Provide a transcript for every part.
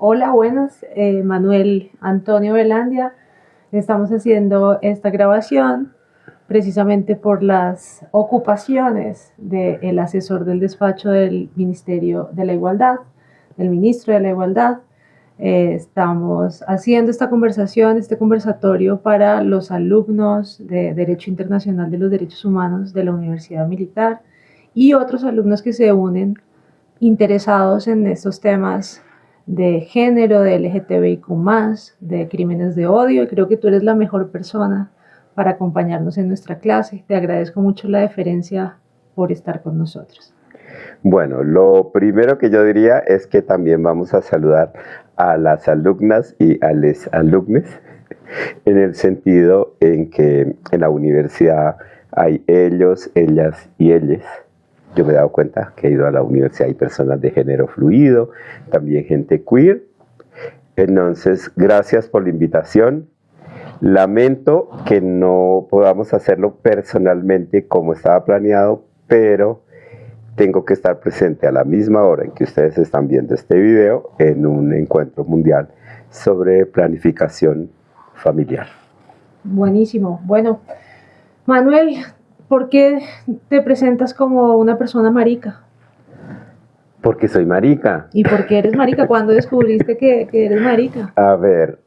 Hola, buenas, Manuel Antonio Velandia. Estamos haciendo esta grabación precisamente por las ocupaciones del asesor del despacho del Ministerio de la Igualdad, del ministro de la Igualdad. Estamos haciendo esta conversación, este conversatorio para los alumnos de Derecho Internacional de los Derechos Humanos de la Universidad Militar y otros alumnos que se unen interesados en estos temas de género, de LGTBIQ+, de crímenes de odio, y creo que tú eres la mejor persona para acompañarnos en nuestra clase. Te agradezco mucho la deferencia por estar con nosotros. Bueno, lo primero que yo diría es que también vamos a saludar a las alumnas y a los alumnos, en el sentido en que en la universidad hay ellos, ellas y ellas. Yo me he dado cuenta que he ido a la universidad, hay personas de género fluido, también gente queer. Entonces, gracias por la invitación. Lamento que no podamos hacerlo personalmente como estaba planeado, pero tengo que estar presente a la misma hora en que ustedes están viendo este video en un encuentro mundial sobre planificación familiar. Buenísimo. Bueno, Manuel, ¿por qué te presentas como una persona marica? Porque soy marica. ¿Y por qué eres marica? ¿Cuándo descubriste que eres marica? A ver,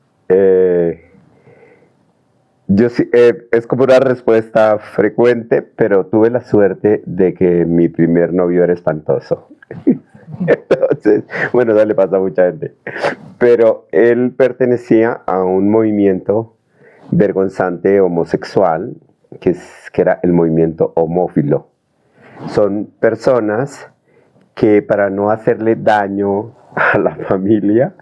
es como una respuesta frecuente, pero tuve la suerte de que mi primer novio era espantoso. Entonces, bueno, eso le pasa a mucha gente. Pero él pertenecía a un movimiento vergonzante homosexual, que era el movimiento homófilo. Son personas que para no hacerle daño a la familia,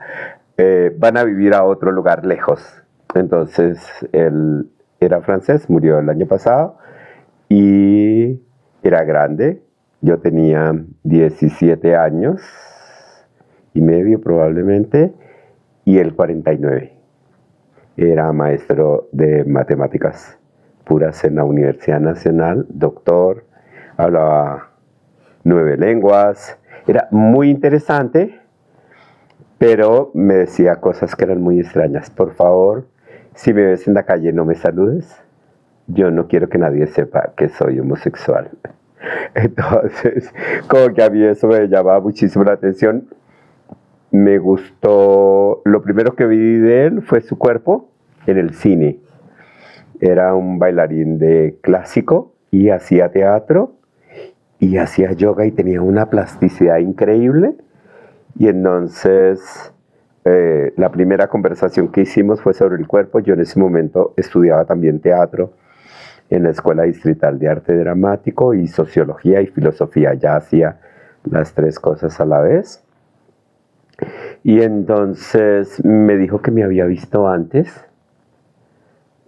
van a vivir a otro lugar lejos. Entonces, él era francés, murió el año pasado y era grande. Yo tenía 17 años y medio probablemente, y él 49. Era maestro de matemáticas puras en la Universidad Nacional, doctor, hablaba 9 lenguas, era muy interesante, pero me decía cosas que eran muy extrañas. Por favor, si me ves en la calle no me saludes, yo no quiero que nadie sepa que soy homosexual. Entonces, como que a mí eso me llamaba muchísimo la atención. Me gustó, lo primero que vi de él fue su cuerpo en el cine. Era un bailarín de clásico y hacía teatro y hacía yoga y tenía una plasticidad increíble. Y entonces la primera conversación que hicimos fue sobre el cuerpo. Yo en ese momento estudiaba también teatro en la Escuela Distrital de Arte Dramático y Sociología y Filosofía. Ya hacía las tres cosas a la vez. Y entonces me dijo que me había visto antes.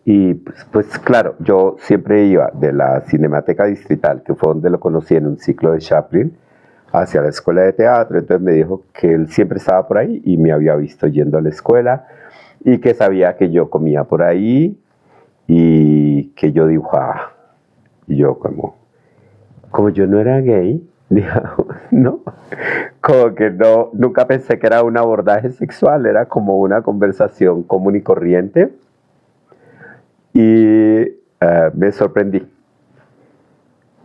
Y pues claro, yo siempre iba de la Cinemateca Distrital, que fue donde lo conocí en un ciclo de Chaplin, hacia la escuela de teatro. Entonces me dijo que él siempre estaba por ahí y me había visto yendo a la escuela y que sabía que yo comía por ahí y que yo dibujaba. Y yo como yo no era gay, digamos, ¿no? Como que no, nunca pensé que era un abordaje sexual, era como una conversación común y corriente. Y me sorprendí.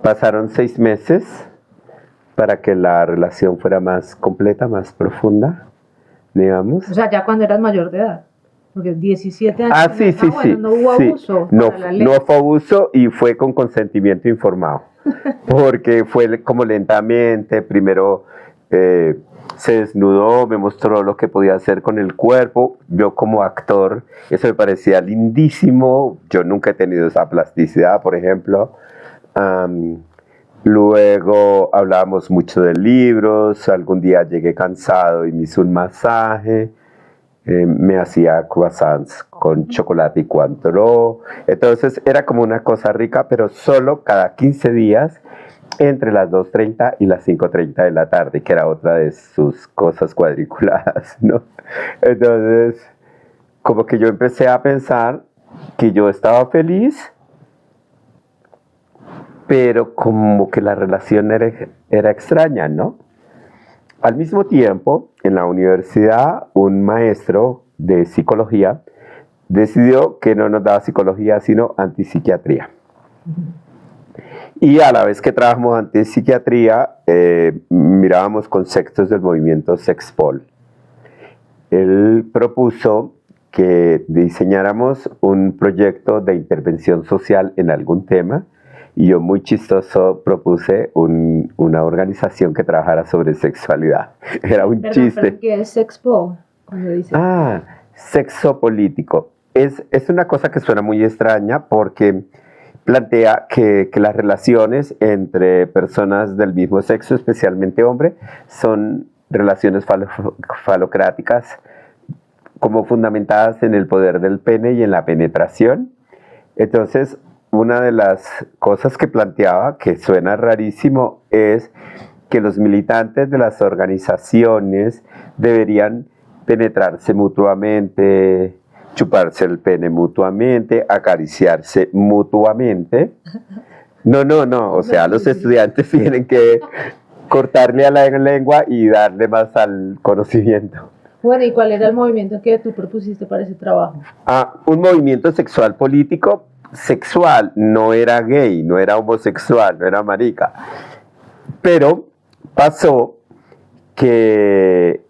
Pasaron 6 meses para que la relación fuera más completa, más profunda, digamos. O sea, ya cuando eras mayor de edad. Porque 17 años. Ah, sí, sí, Bueno, sí. no hubo sí. abuso No, para la ley. no fue abuso y fue con consentimiento informado. Porque fue como lentamente, primero se desnudó, me mostró lo que podía hacer con el cuerpo. Yo como actor, eso me parecía lindísimo. Yo nunca he tenido esa plasticidad, por ejemplo. Luego hablábamos mucho de libros. Algún día llegué cansado y me hizo un masaje. Me hacía croissants con chocolate y Cointreau. Entonces era como una cosa rica, pero solo cada 15 días entre las 2:30 y las 5:30 de la tarde, que era otra de sus cosas cuadriculadas, ¿no? Entonces, como que yo empecé a pensar que yo estaba feliz, pero como que la relación era extraña, ¿no? al mismo tiempo, en la universidad, un maestro de psicología decidió que no nos daba psicología, sino antipsiquiatría. Y a la vez que trabajamos antipsiquiatría, mirábamos conceptos del movimiento Sexpol. Él propuso que diseñáramos un proyecto de intervención social en algún tema, y yo, muy chistoso, propuse una organización que trabajara sobre sexualidad. Era un chiste. ¿Pero qué es Sexpo? Cuando dice. Sexo político. Es una cosa que suena muy extraña porque plantea que las relaciones entre personas del mismo sexo, especialmente hombre, son relaciones falocráticas, como fundamentadas en el poder del pene y en la penetración. Entonces, una de las cosas que planteaba, que suena rarísimo, es que los militantes de las organizaciones deberían penetrarse mutuamente, chuparse el pene mutuamente, acariciarse mutuamente. No, o sea, los estudiantes tienen que cortarle a la lengua y darle más al conocimiento. Bueno, ¿y cuál era el movimiento que tú propusiste para ese trabajo? Un movimiento sexual político. Sexual, no era gay, no era homosexual, no era marica. Pero pasó que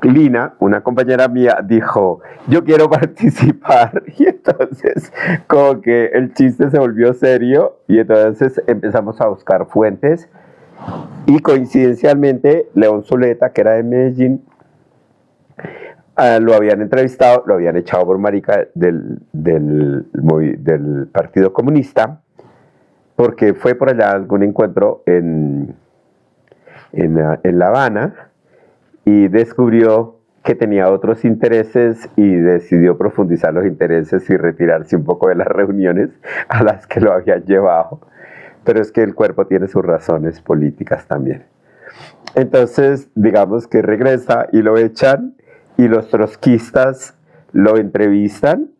Lina, una compañera mía, dijo, yo quiero participar, y entonces como que el chiste se volvió serio, y entonces empezamos a buscar fuentes, y coincidencialmente León Zuleta, que era de Medellín, lo habían entrevistado, lo habían echado por marica del Partido Comunista, porque fue por allá a algún encuentro en La Habana, y descubrió que tenía otros intereses y decidió profundizar los intereses y retirarse un poco de las reuniones a las que lo habían llevado. Pero es que el cuerpo tiene sus razones políticas también. Entonces, digamos que regresa y lo echan, y los trotskistas lo entrevistan,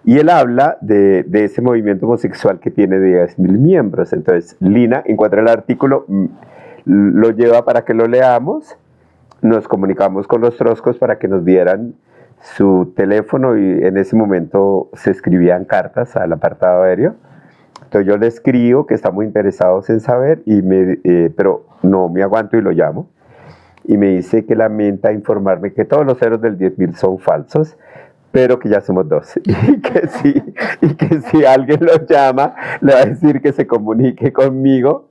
y él habla de ese movimiento homosexual que tiene 10.000 miembros. Entonces, Lina encuentra el artículo, lo lleva para que lo leamos, nos comunicamos con los trotskos para que nos dieran su teléfono, y en ese momento se escribían cartas al apartado aéreo. Entonces yo le escribo que estamos interesados en saber, pero no me aguanto y lo llamo. Y me dice que lamenta informarme que todos los ceros del 10.000 son falsos, pero que ya somos 2. Y que si alguien lo llama, le va a decir que se comunique conmigo.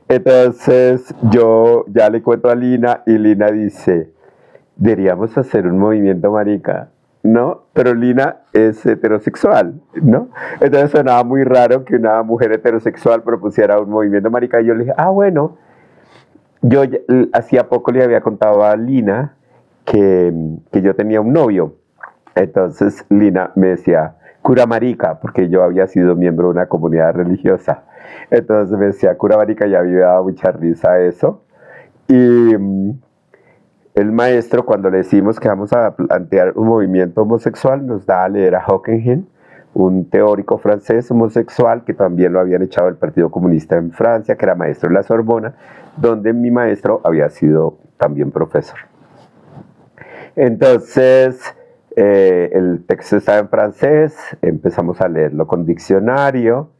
Entonces yo ya le cuento a Lina, y Lina dice, deberíamos hacer un movimiento marica, ¿no? Pero Lina es heterosexual, ¿no? Entonces sonaba muy raro que una mujer heterosexual propusiera un movimiento marica, y yo le dije, bueno. Yo hacía poco le había contado a Lina que yo tenía un novio. Entonces Lina me decía, cura marica, porque yo había sido miembro de una comunidad religiosa. Entonces me decía, cura marica, y a mí me daba mucha risa eso. Y el maestro, cuando le decimos que vamos a plantear un movimiento homosexual, nos da a leer a Hockenheim, un teórico francés homosexual que también lo habían echado del Partido Comunista en Francia, que era maestro en la Sorbona, donde mi maestro había sido también profesor. Entonces, el texto estaba en francés, empezamos a leerlo con diccionario,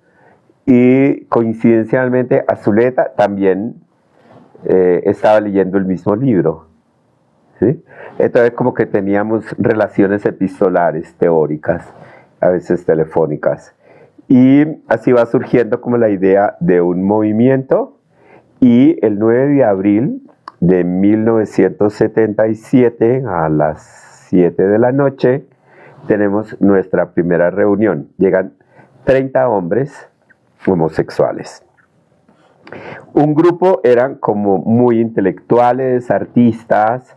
y coincidencialmente Zuleta también estaba leyendo el mismo libro, ¿sí? Entonces como que teníamos relaciones epistolares, teóricas, a veces telefónicas, y así va surgiendo como la idea de un movimiento. Y el 9 de abril de 1977, a las 7 de la noche, tenemos nuestra primera reunión. Llegan 30 hombres homosexuales. Un grupo eran como muy intelectuales, artistas,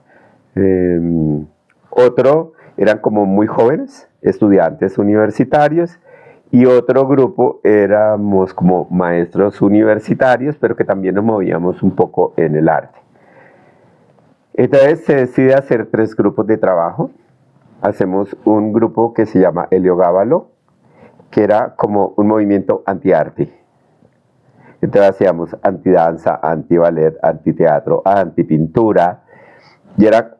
otro eran como muy jóvenes, estudiantes universitarios, y otro grupo éramos como maestros universitarios, pero que también nos movíamos un poco en el arte. Entonces se decide hacer 3 grupos de trabajo. Hacemos un grupo que se llama Heliogábalo, que era como un movimiento antiarte. Entonces hacíamos antidanza, antiballet, antiteatro, antipintura. Y era,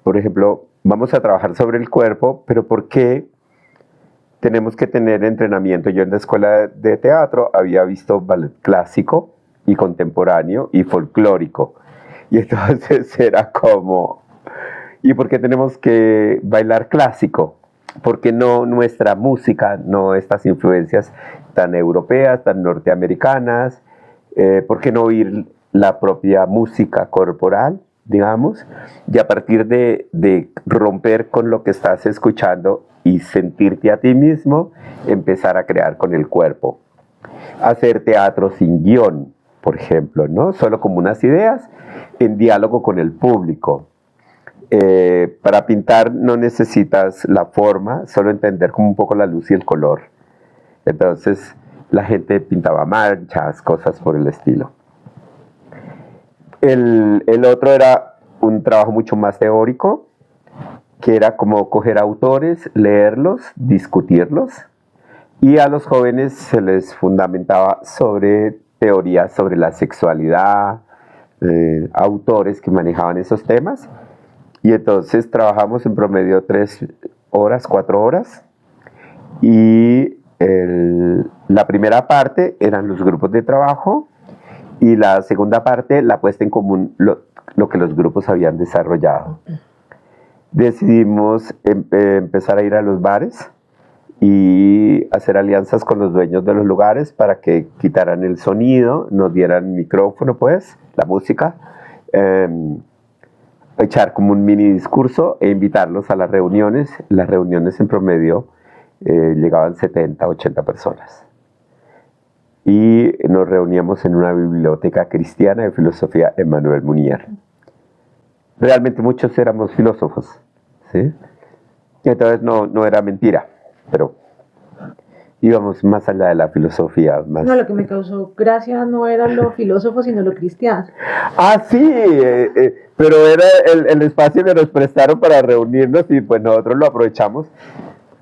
por ejemplo, vamos a trabajar sobre el cuerpo, pero ¿por qué tenemos que tener entrenamiento? Yo en la escuela de teatro había visto ballet clásico y contemporáneo y folclórico. Y entonces era como, ¿y por qué tenemos que bailar clásico? ¿Por qué no nuestra música, no estas influencias tan europeas, tan norteamericanas? ¿Por qué no oír la propia música corporal, digamos? Y a partir de romper con lo que estás escuchando y sentirte a ti mismo, empezar a crear con el cuerpo. Hacer teatro sin guión, por ejemplo, ¿no? Solo como unas ideas en diálogo con el público. Para pintar no necesitas la forma, solo entender como un poco la luz y el color. Entonces la gente pintaba manchas, cosas por el estilo. El otro era un trabajo mucho más teórico, que era como coger autores, leerlos, discutirlos, y a los jóvenes se les fundamentaba sobre teorías sobre la sexualidad, autores que manejaban esos temas. Y entonces trabajamos en promedio 3 horas, 4 horas. Y la primera parte eran los grupos de trabajo y la segunda parte la puesta en común, lo que los grupos habían desarrollado. Decidimos empezar a ir a los bares y hacer alianzas con los dueños de los lugares para que quitaran el sonido, nos dieran micrófono, pues, la música. Echar como un mini discurso e invitarlos a las reuniones. Las reuniones en promedio llegaban 70, 80 personas. Y nos reuníamos en una biblioteca cristiana de filosofía Emmanuel Munier. Realmente muchos éramos filósofos, ¿sí? Entonces no era mentira, pero íbamos más allá de la filosofía. Más... No, lo que me causó gracia no era lo filósofo, sino lo cristiano. Ah, sí, pero era el espacio que nos prestaron para reunirnos y pues nosotros lo aprovechamos.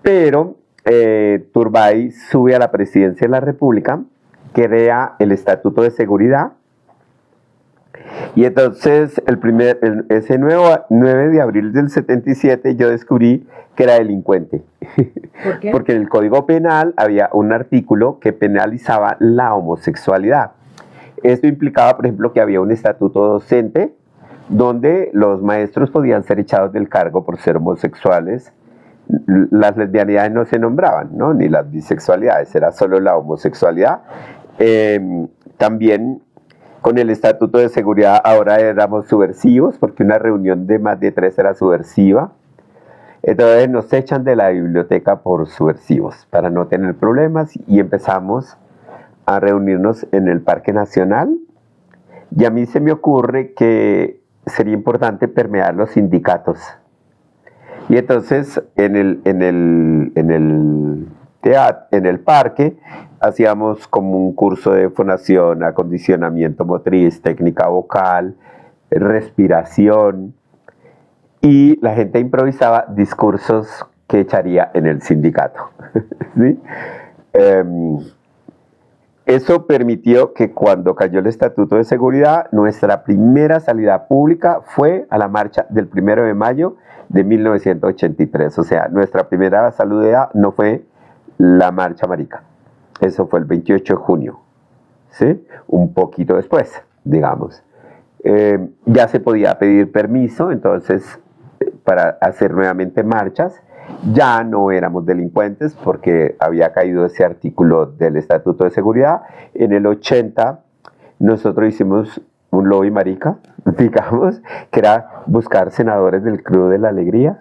Pero Turbay sube a la presidencia de la República, crea el Estatuto de Seguridad. Y entonces ese 9 de abril del 77 yo descubrí que era delincuente. ¿Por qué? Porque en el Código Penal había un artículo que penalizaba la homosexualidad. Esto implicaba, por ejemplo, que había un estatuto docente donde los maestros podían ser echados del cargo por ser homosexuales. Las lesbianidades no se nombraban, ¿no? Ni las bisexualidades, era solo la homosexualidad. También con el Estatuto de Seguridad ahora éramos subversivos, porque una reunión de más de 3 era subversiva. Entonces nos echan de la biblioteca por subversivos, para no tener problemas, y empezamos a reunirnos en el Parque Nacional. Y a mí se me ocurre que sería importante permear los sindicatos. Y entonces en el parque hacíamos como un curso de fonación, acondicionamiento motriz, técnica vocal, respiración, y la gente improvisaba discursos que echaría en el sindicato. ¿Sí? Eso permitió que cuando cayó el Estatuto de Seguridad, nuestra primera salida pública fue a la marcha del 1 de mayo de 1983. O sea, nuestra primera salida no fue la marcha marica. Eso fue el 28 de junio, ¿sí? Un poquito después, digamos. Ya se podía pedir permiso, entonces, para hacer nuevamente marchas. Ya no éramos delincuentes porque había caído ese artículo del Estatuto de Seguridad. En el 80 nosotros hicimos un lobby marica, digamos, que era buscar senadores del Club de la Alegría,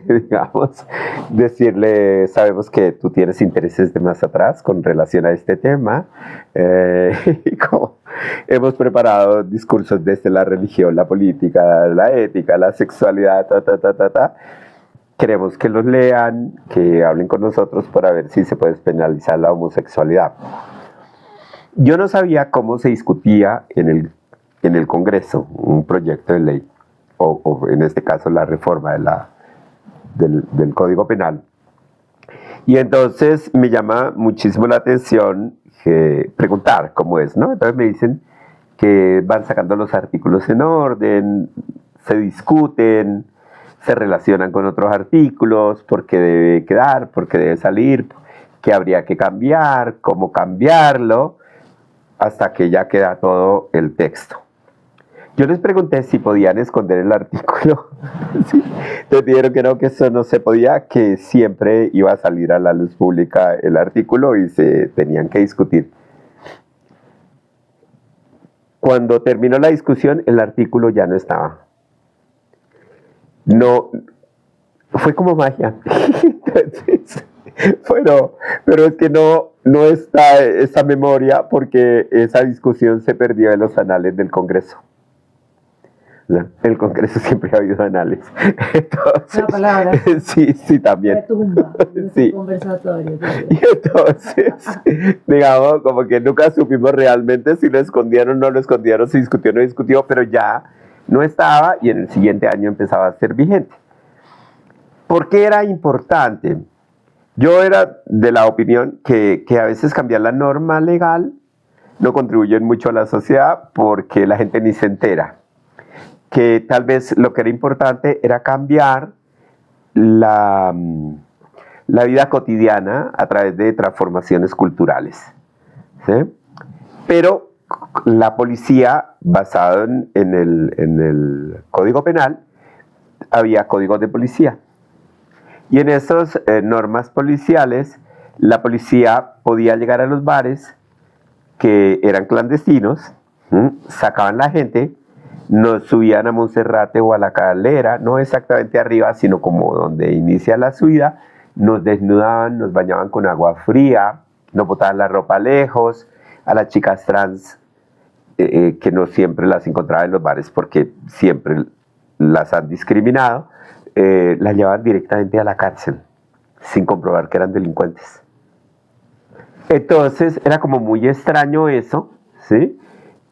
digamos, decirle, sabemos que tú tienes intereses de más atrás con relación a este tema, y como hemos preparado discursos desde la religión, la política, la ética, la sexualidad, queremos que los lean, que hablen con nosotros para ver si se puede penalizar la homosexualidad. Yo no sabía cómo se discutía en el Congreso un proyecto de ley, o en este caso la reforma del Código Penal. Y entonces me llama muchísimo la atención preguntar cómo es, ¿no? Entonces me dicen que van sacando los artículos en orden, se discuten, se relacionan con otros artículos, por qué debe quedar, por qué debe salir, qué habría que cambiar, cómo cambiarlo, hasta que ya queda todo el texto. Yo les pregunté si podían esconder el artículo. Sí. Entonces dijeron que no, que eso no se podía, que siempre iba a salir a la luz pública el artículo y se tenían que discutir. Cuando terminó la discusión, el artículo ya no estaba. No, fue como magia. Entonces, pero es que no está esa memoria porque esa discusión se perdió en los anales del Congreso. El Congreso siempre ha habido anales. Entonces, la palabra. Sí, también. Retumba, sí. Conversatorio. Y entonces, digamos, como que nunca supimos realmente si lo escondieron o no lo escondieron, si discutió o no discutió, pero ya no estaba y en el siguiente año empezaba a ser vigente. ¿Por qué era importante? Yo era de la opinión que a veces cambiar la norma legal no contribuye mucho a la sociedad porque la gente ni se entera. Que tal vez lo que era importante era cambiar la vida cotidiana a través de transformaciones culturales. ¿Sí? Pero la policía, basado en el Código Penal, había códigos de policía. Y en esas normas policiales, la policía podía llegar a los bares que eran clandestinos, sacaban la gente, nos subían a Monserrate o a la Calera, no exactamente arriba, sino como donde inicia la subida, nos desnudaban, nos bañaban con agua fría, nos botaban la ropa lejos, a las chicas trans, que no siempre las encontraban en los bares porque siempre las han discriminado, las llevaban directamente a la cárcel, sin comprobar que eran delincuentes. Entonces era como muy extraño eso, ¿sí?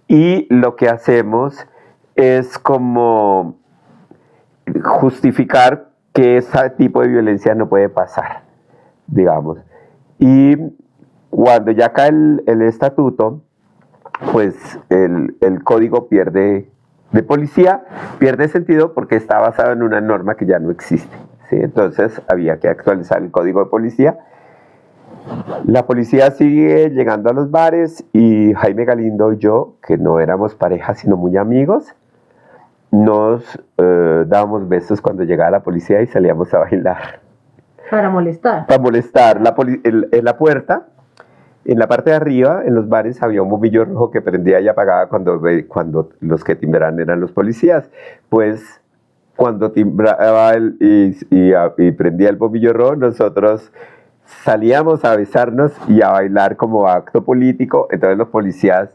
Y lo que hacemos es como justificar que ese tipo de violencia no puede pasar, digamos. Y cuando ya cae el estatuto, pues el código pierde de policía, pierde sentido porque está basado en una norma que ya no existe, ¿sí? Entonces había que actualizar el código de policía. La policía sigue llegando a los bares y Jaime Galindo y yo, que no éramos pareja sino muy amigos, nos dábamos besos cuando llegaba la policía y salíamos a bailar. Para molestar. Para molestar. En la puerta, en la parte de arriba, en los bares, había un bombillo rojo que prendía y apagaba cuando los que timbraban eran los policías. Pues cuando timbraba y prendía el bombillo rojo, nosotros salíamos a besarnos y a bailar como acto político. Entonces los policías,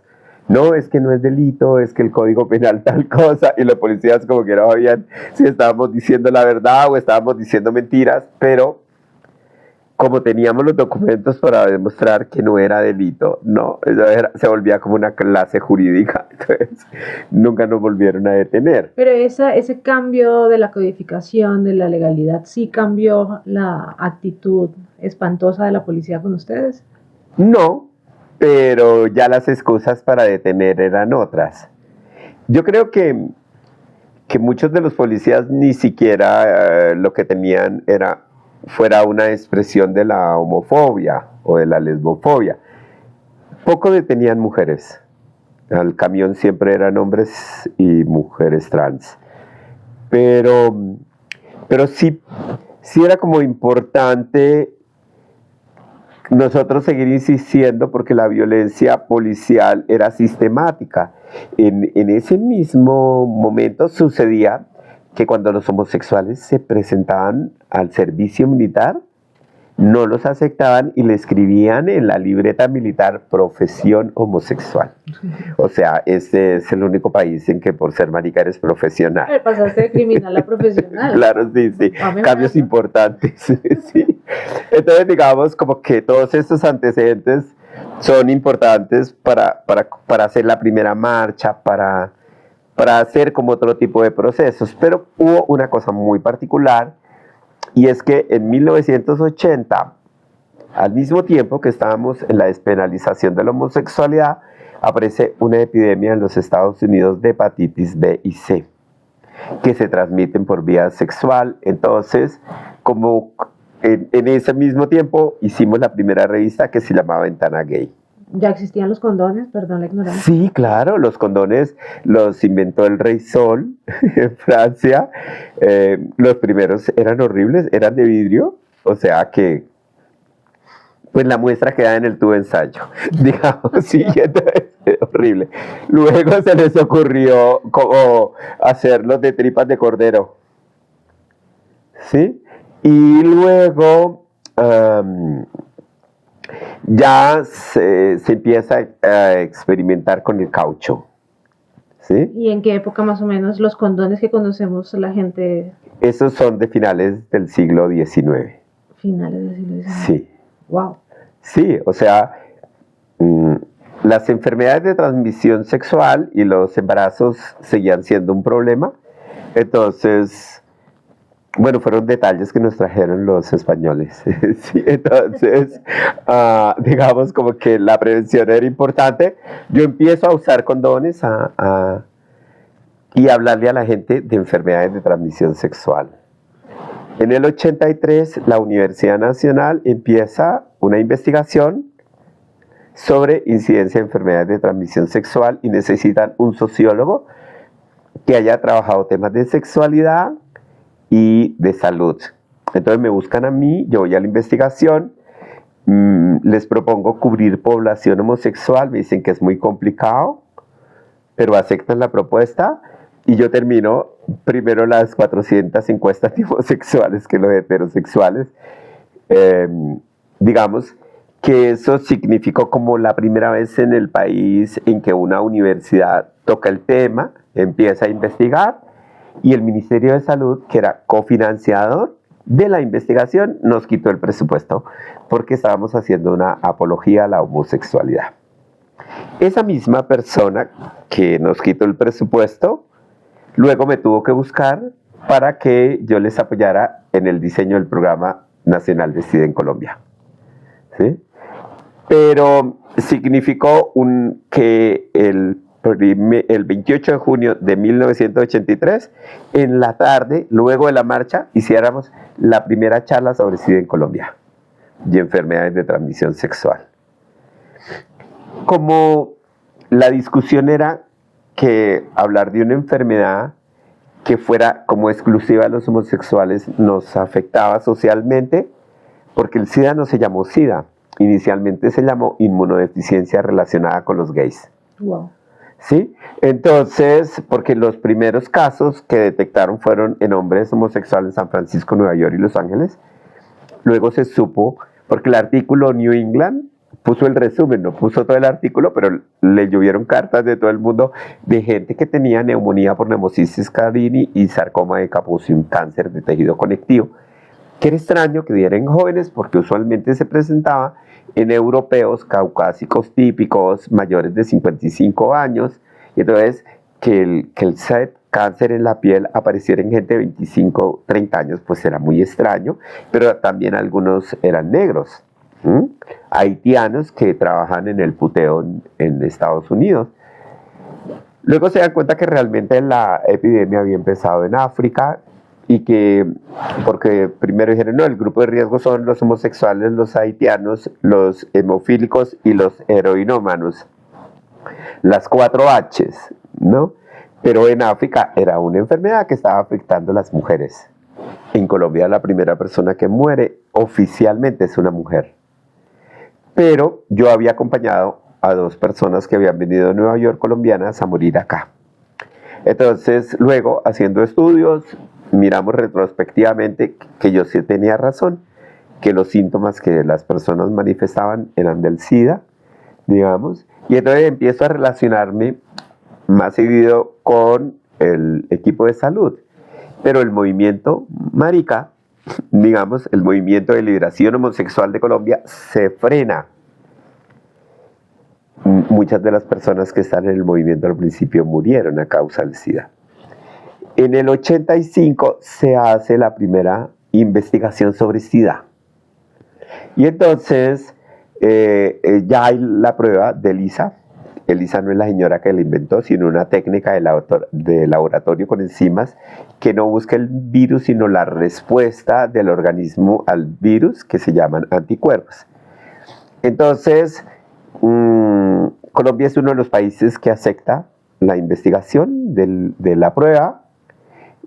no, es que no es delito, es que el Código Penal tal cosa, y los policías como que no sabían si estábamos diciendo la verdad o estábamos diciendo mentiras, pero como teníamos los documentos para demostrar que no era delito, no, se volvía como una clase jurídica, entonces nunca nos volvieron a detener. Pero ese cambio de la codificación, de la legalidad, ¿sí cambió la actitud espantosa de la policía con ustedes? No, pero ya las excusas para detener eran otras. Yo creo que muchos de los policías ni siquiera lo que tenían fuera una expresión de la homofobia o de la lesbofobia. Poco detenían mujeres. Al camión siempre eran hombres y mujeres trans. Pero sí era como importante nosotros seguir insistiendo porque la violencia policial era sistemática. En ese mismo momento sucedía que cuando los homosexuales se presentaban al servicio militar, no los aceptaban y le escribían en la libreta militar profesión homosexual. O sea, este es el único país en que por ser marica eres profesional. Pero pasaste de criminal a profesional. Claro, sí. Cambios importantes. Sí. Entonces, digamos, como que todos estos antecedentes son importantes para hacer la primera marcha, para hacer como otro tipo de procesos. Pero hubo una cosa muy particular, y es que en 1980 al mismo tiempo que estábamos en la despenalización de la homosexualidad, aparece una epidemia en los Estados Unidos de hepatitis B y C, que se transmiten por vía sexual. Entonces, como en ese mismo tiempo hicimos la primera revista que se llamaba Ventana Gay. ¿Ya existían los condones? Perdón la ignorancia. Sí, claro, los condones los inventó el Rey Sol en Francia. Los primeros eran horribles, eran de vidrio, o sea que pues la muestra queda en el tubo de ensayo, digamos, sí, entonces, horrible. Luego se les ocurrió como hacerlos de tripas de cordero, ¿sí? Y luego ya se empieza a experimentar con el caucho, ¿sí? ¿Y en qué época más o menos los condones que conocemos la gente? Esos son de finales del siglo XIX. Finales del siglo XIX. Sí. Wow. Sí, o sea, las enfermedades de transmisión sexual y los embarazos seguían siendo un problema. Entonces, bueno, fueron detalles que nos trajeron los españoles. Sí, entonces, digamos como que la prevención era importante. Yo empiezo a usar condones y hablarle a la gente de enfermedades de transmisión sexual. En el 83, la Universidad Nacional empieza una investigación sobre incidencia de enfermedades de transmisión sexual y necesitan un sociólogo que haya trabajado temas de sexualidad y de salud. Entonces me buscan a mí, yo voy a la investigación, les propongo cubrir población homosexual, me dicen que es muy complicado, pero aceptan la propuesta. Y yo termino primero las 400 encuestas de homosexuales que los heterosexuales. Digamos que eso significó como la primera vez en el país en que una universidad toca el tema, empieza a investigar, y el Ministerio de Salud, que era cofinanciador de la investigación, nos quitó el presupuesto porque estábamos haciendo una apología a la homosexualidad. Esa misma persona que nos quitó el presupuesto, luego me tuvo que buscar para que yo les apoyara en el diseño del Programa Nacional de SIDA en Colombia, ¿sí? Pero significó que el 28 de junio de 1983, en la tarde, luego de la marcha, hiciéramos la primera charla sobre SIDA en Colombia y enfermedades de transmisión sexual. Como la discusión era que hablar de una enfermedad que fuera como exclusiva de los homosexuales nos afectaba socialmente, porque el SIDA no se llamó SIDA, inicialmente se llamó inmunodeficiencia relacionada con los gays. Wow. ¿Sí? Entonces, porque los primeros casos que detectaron fueron en hombres homosexuales en San Francisco, Nueva York y Los Ángeles. Luego se supo, porque el artículo New England puso el resumen, no puso todo el artículo, pero le llovieron cartas de todo el mundo de gente que tenía neumonía por Pneumocystis carini y sarcoma de Kaposi, un cáncer de tejido conectivo, que era extraño que diera en jóvenes porque usualmente se presentaba en europeos caucásicos típicos mayores de 55 años, y entonces que el cáncer en la piel apareciera en gente de 25, 30 años, pues era muy extraño, pero también algunos eran negros, haitianos que trabajan en el puteo en Estados Unidos. Luego se dan cuenta que realmente la epidemia había empezado en África, y que, porque primero dijeron, no, el grupo de riesgo son los homosexuales, los haitianos, los hemofílicos y los heroinómanos, las 4 H's, ¿no? Pero en África era una enfermedad que estaba afectando a las mujeres. En Colombia la primera persona que muere oficialmente es una mujer. Pero yo había acompañado a 2 personas que habían venido de Nueva York, colombianas, a morir acá. Entonces, luego, haciendo estudios, miramos retrospectivamente que yo sí tenía razón, que los síntomas que las personas manifestaban eran del SIDA, digamos, y entonces empiezo a relacionarme más seguido con el equipo de salud. Pero el movimiento marica, digamos, el movimiento de liberación homosexual de Colombia se frena. Muchas de las personas que están en el movimiento al principio murieron a causa del SIDA. En el 85 se hace la primera investigación sobre SIDA. Y entonces ya hay la prueba de ELISA. ELISA no es la señora que la inventó, sino una técnica de laboratorio con enzimas que no busca el virus, sino la respuesta del organismo al virus, que se llaman anticuerpos. Entonces, Colombia es uno de los países que acepta la investigación de la prueba,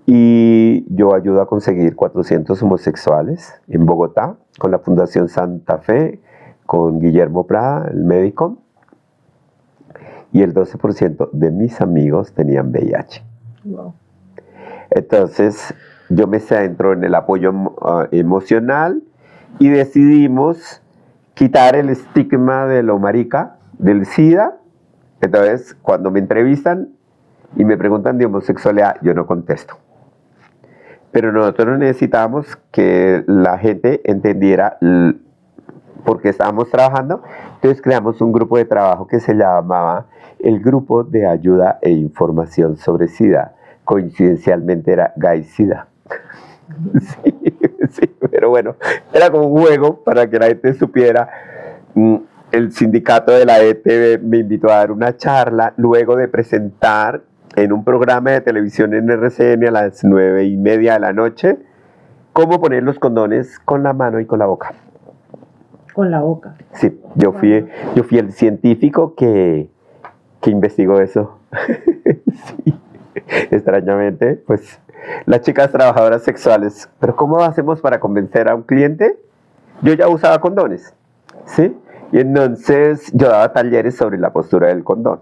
y yo ayudo a conseguir 400 homosexuales en Bogotá con la Fundación Santa Fe, con Guillermo Prada, el médico, y el 12% de mis amigos tenían VIH. Wow. Entonces, yo me centro en el apoyo emocional y decidimos quitar el estigma de lo marica, del SIDA. Entonces, cuando me entrevistan y me preguntan de homosexualidad, yo no contesto. Pero nosotros necesitábamos que la gente entendiera por qué estábamos trabajando. Entonces creamos un grupo de trabajo que se llamaba el Grupo de Ayuda e Información sobre SIDA. Coincidencialmente era GAI-SIDA. Sí, pero bueno, era como un juego para que la gente supiera. El sindicato de la ETV me invitó a dar una charla luego de presentar en un programa de televisión en RCN a las 9:30 de la noche cómo poner los condones con la mano y con la boca. Con la boca. Sí, yo fui el científico que investigó eso. Sí, extrañamente, pues las chicas trabajadoras sexuales, pero ¿cómo hacemos para convencer a un cliente? Yo ya usaba condones, ¿sí? Y entonces yo daba talleres sobre la postura del condón.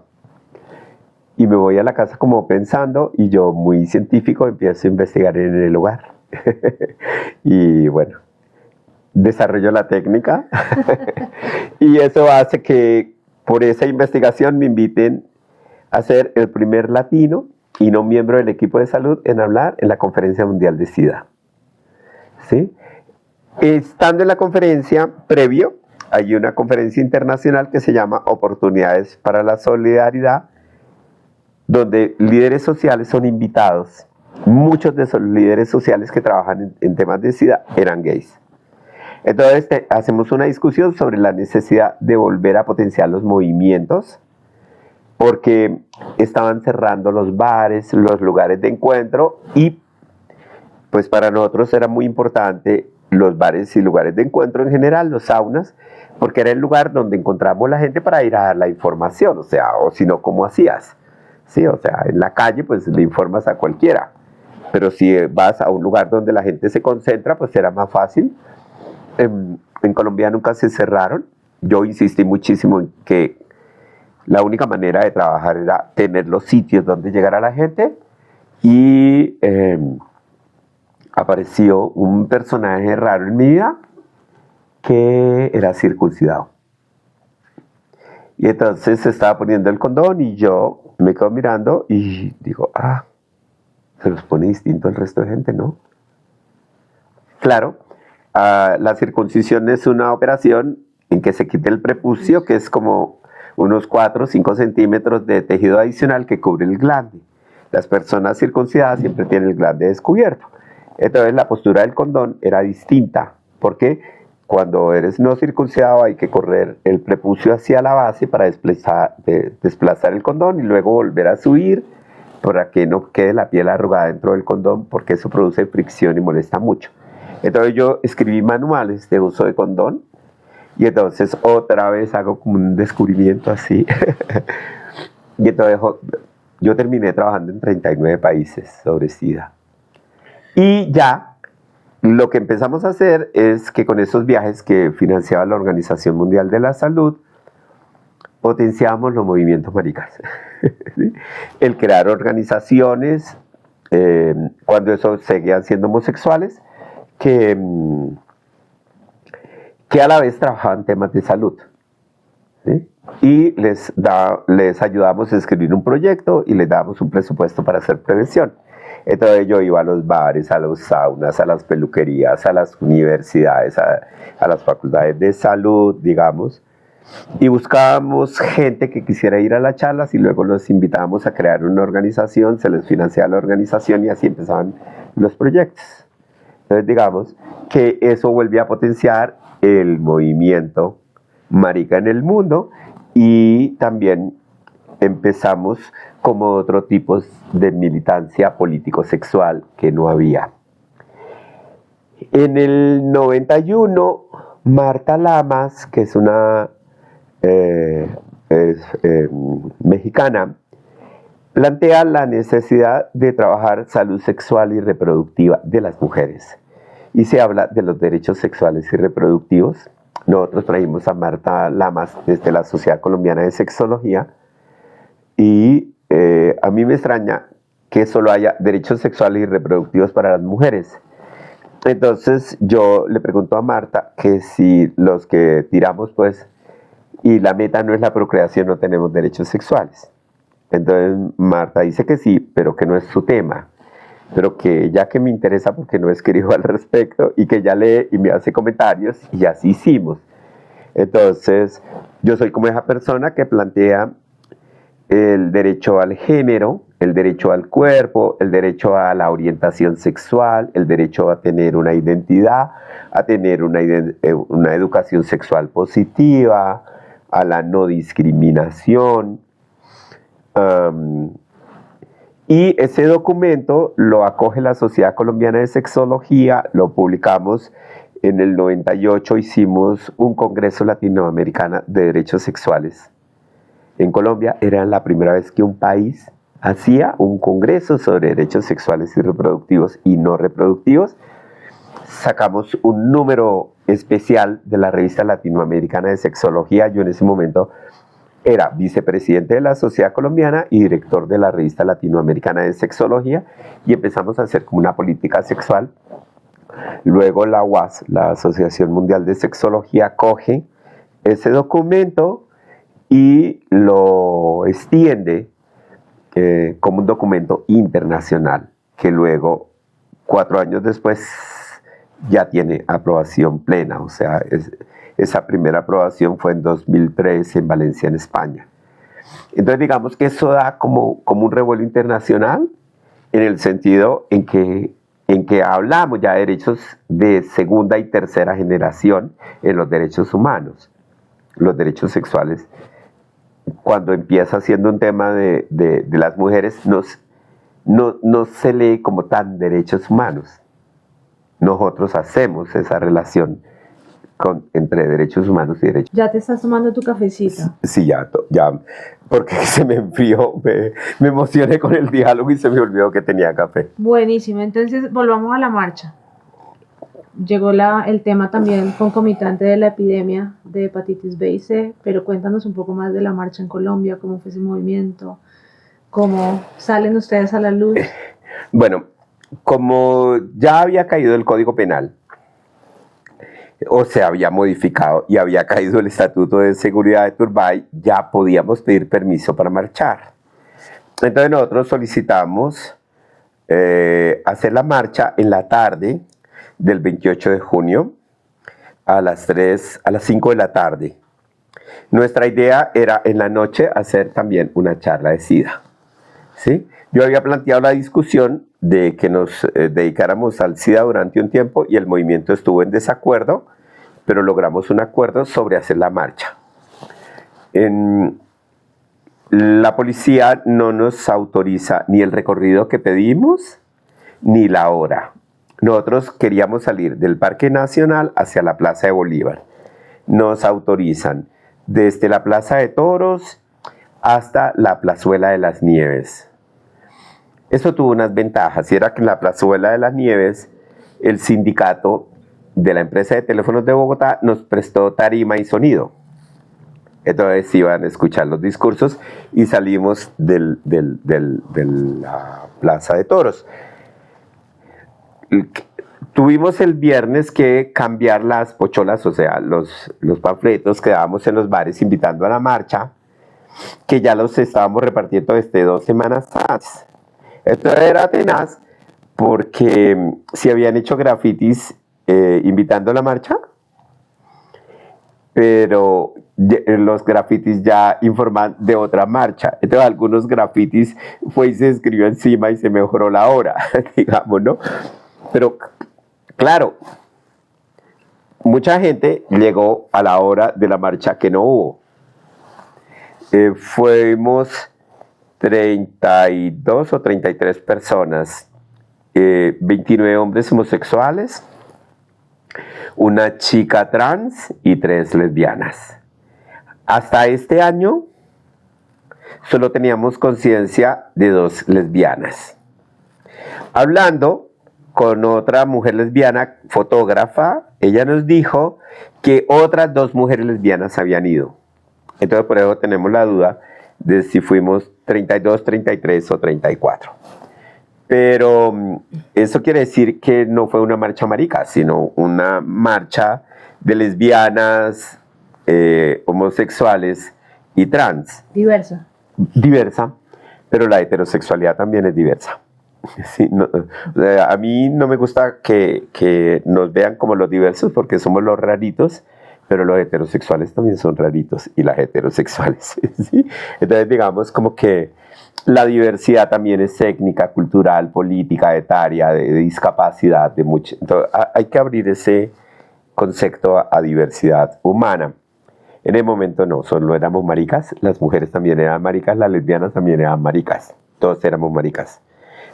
Y me voy a la casa como pensando, y yo, muy científico, empiezo a investigar en el lugar. Y bueno, desarrollo la técnica. Y eso hace que por esa investigación me inviten a ser el primer latino y no miembro del equipo de salud en hablar en la Conferencia Mundial de SIDA. ¿Sí? Estando en la conferencia, previo, hay una conferencia internacional que se llama Oportunidades para la Solidaridad, donde líderes sociales son invitados. Muchos de esos líderes sociales que trabajan en temas de SIDA eran gays. Entonces hacemos una discusión sobre la necesidad de volver a potenciar los movimientos, porque estaban cerrando los bares, los lugares de encuentro, y pues para nosotros era muy importante los bares y lugares de encuentro en general, los saunas, porque era el lugar donde encontramos la gente para ir a dar la información, o sea, o si no, ¿cómo hacías? Sí, o sea, en la calle pues le informas a cualquiera, pero si vas a un lugar donde la gente se concentra, pues era más fácil. En Colombia nunca se cerraron. Yo insistí muchísimo en que la única manera de trabajar era tener los sitios donde llegar a la gente, y apareció un personaje raro en mi vida que era circuncidado. Y entonces se estaba poniendo el condón y yo me quedo mirando y digo, se los pone distinto al resto de gente, ¿no? Claro, la circuncisión es una operación en que se quita el prepucio, que es como unos 4 o 5 centímetros de tejido adicional que cubre el glande. Las personas circuncidadas siempre tienen el glande descubierto. Entonces la postura del condón era distinta, porque cuando eres no circuncidado hay que correr el prepucio hacia la base para desplazar el condón y luego volver a subir para que no quede la piel arrugada dentro del condón, porque eso produce fricción y molesta mucho. Entonces yo escribí manuales de uso de condón, y entonces otra vez hago como un descubrimiento así. Y entonces yo terminé trabajando en 39 países sobre SIDA. Y ya lo que empezamos a hacer es que con esos viajes que financiaba la Organización Mundial de la Salud, potenciamos los movimientos maricas. ¿Sí? El crear organizaciones, cuando eso seguían siendo homosexuales, que a la vez trabajaban temas de salud. ¿Sí? Y les ayudamos a escribir un proyecto y les dábamos un presupuesto para hacer prevención. Entonces yo iba a los bares, a los saunas, a las peluquerías, a las universidades, a las facultades de salud, digamos, y buscábamos gente que quisiera ir a las charlas y luego los invitábamos a crear una organización, se les financiaba la organización y así empezaban los proyectos. Entonces digamos que eso volvía a potenciar el movimiento Marica en el Mundo, y también empezamos como otro tipo de militancia político-sexual que no había. En el 91, Marta Lamas, que es una mexicana, plantea la necesidad de trabajar salud sexual y reproductiva de las mujeres. Y se habla de los derechos sexuales y reproductivos. Nosotros trajimos a Marta Lamas desde la Sociedad Colombiana de Sexología, y a mí me extraña que solo haya derechos sexuales y reproductivos para las mujeres. Entonces yo le pregunto a Marta que si los que tiramos, pues, y la meta no es la procreación, no tenemos derechos sexuales. Entonces Marta dice que sí, pero que no es su tema, pero que ya que me interesa porque no escribo al respecto, y que ya lee y me hace comentarios, y así hicimos. Entonces yo soy como esa persona que plantea el derecho al género, el derecho al cuerpo, el derecho a la orientación sexual, el derecho a tener una identidad, a tener una educación sexual positiva, a la no discriminación. Y ese documento lo acoge la Sociedad Colombiana de Sexología, lo publicamos en el 98, hicimos un Congreso Latinoamericano de Derechos Sexuales. En Colombia era la primera vez que un país hacía un congreso sobre derechos sexuales y reproductivos y no reproductivos. Sacamos un número especial de la revista latinoamericana de sexología. Yo en ese momento era vicepresidente de la Sociedad Colombiana y director de la revista latinoamericana de sexología, y empezamos a hacer como una política sexual. Luego la UAS, la Asociación Mundial de Sexología, coge ese documento y lo extiende como un documento internacional, que luego, 4 años después, ya tiene aprobación plena. O sea, esa primera aprobación fue en 2003 en Valencia, en España. Entonces digamos que eso da como un revuelo internacional, en el sentido en que hablamos ya de derechos de segunda y tercera generación en los derechos humanos. Los derechos sexuales, cuando empieza siendo un tema de las mujeres, no se lee como tan derechos humanos. Nosotros hacemos esa relación entre derechos humanos y derechos. ¿Ya te estás tomando tu cafecito? Sí, ya, porque se me enfrió, me emocioné con el diálogo y se me olvidó que tenía café. Buenísimo, entonces volvamos a la marcha. Llegó el tema también concomitante de la epidemia de hepatitis B y C, pero cuéntanos un poco más de la marcha en Colombia, cómo fue ese movimiento, cómo salen ustedes a la luz. Bueno, como ya había caído el Código Penal, o se había modificado y había caído el Estatuto de Seguridad de Turbay, ya podíamos pedir permiso para marchar. Entonces nosotros solicitamos hacer la marcha en la tarde del 28 de junio a las 5 de la tarde. Nuestra idea era en la noche hacer también una charla de SIDA, ¿sí? Yo había planteado la discusión de que nos dedicáramos al SIDA durante un tiempo, y el movimiento estuvo en desacuerdo, pero logramos un acuerdo sobre hacer la marcha. La policía no nos autoriza ni el recorrido que pedimos, ni la hora. Nosotros queríamos salir del Parque Nacional hacia la Plaza de Bolívar. Nos autorizan desde la Plaza de Toros hasta la Plazuela de las Nieves. Eso tuvo unas ventajas, y era que en la Plazuela de las Nieves el sindicato de la empresa de teléfonos de Bogotá nos prestó tarima y sonido. Entonces iban a escuchar los discursos, y salimos de la Plaza de Toros. Tuvimos el viernes que cambiar las pocholas, o sea, los panfletos que dábamos en los bares invitando a la marcha, que ya los estábamos repartiendo desde 2 semanas antes. Entonces era tenaz, porque se habían hecho grafitis invitando a la marcha, pero los grafitis ya informan de otra marcha. Entonces algunos grafitis fue y se escribió encima y se mejoró la hora, digamos, ¿no? Pero claro, mucha gente llegó a la hora de la marcha que no hubo. Fuimos 32 o 33 personas, 29 hombres homosexuales, una chica trans y 3 lesbianas. Hasta este año solo teníamos conciencia de 2 lesbianas. Hablando con otra mujer lesbiana, fotógrafa, ella nos dijo que otras 2 mujeres lesbianas habían ido. Entonces por eso tenemos la duda de si fuimos 32, 33 o 34. Pero eso quiere decir que no fue una marcha marica, sino una marcha de lesbianas, homosexuales y trans. Diversa. Diversa, pero la heterosexualidad también es diversa. Sí, no, o sea, a mí no me gusta que nos vean como los diversos porque somos los raritos, pero los heterosexuales también son raritos y las heterosexuales. ¿Sí? Entonces digamos como que la diversidad también es técnica, cultural, política, etaria, de discapacidad, de mucho. Entonces hay que abrir ese concepto a diversidad humana. En el momento no, solo éramos maricas, las mujeres también eran maricas, las lesbianas también eran maricas, todos éramos maricas.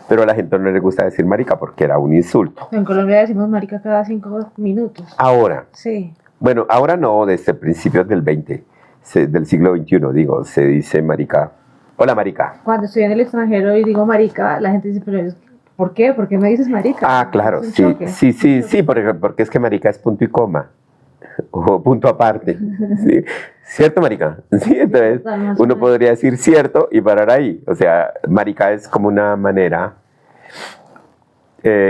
Pero a la gente no le gusta decir marica porque era un insulto. En Colombia decimos marica cada 5 minutos. Ahora. Sí. Bueno, ahora no, desde principios del del siglo XXI, digo, se dice marica. Hola, marica. Cuando estoy en el extranjero y digo marica, la gente dice, pero ¿por qué? ¿Por qué me dices marica? Ah, claro, sí, porque es que marica es punto y coma. O punto aparte. ¿Sí? ¿Cierto, marica? Sí, entonces uno podría decir cierto y parar ahí. O sea, marica es como una manera.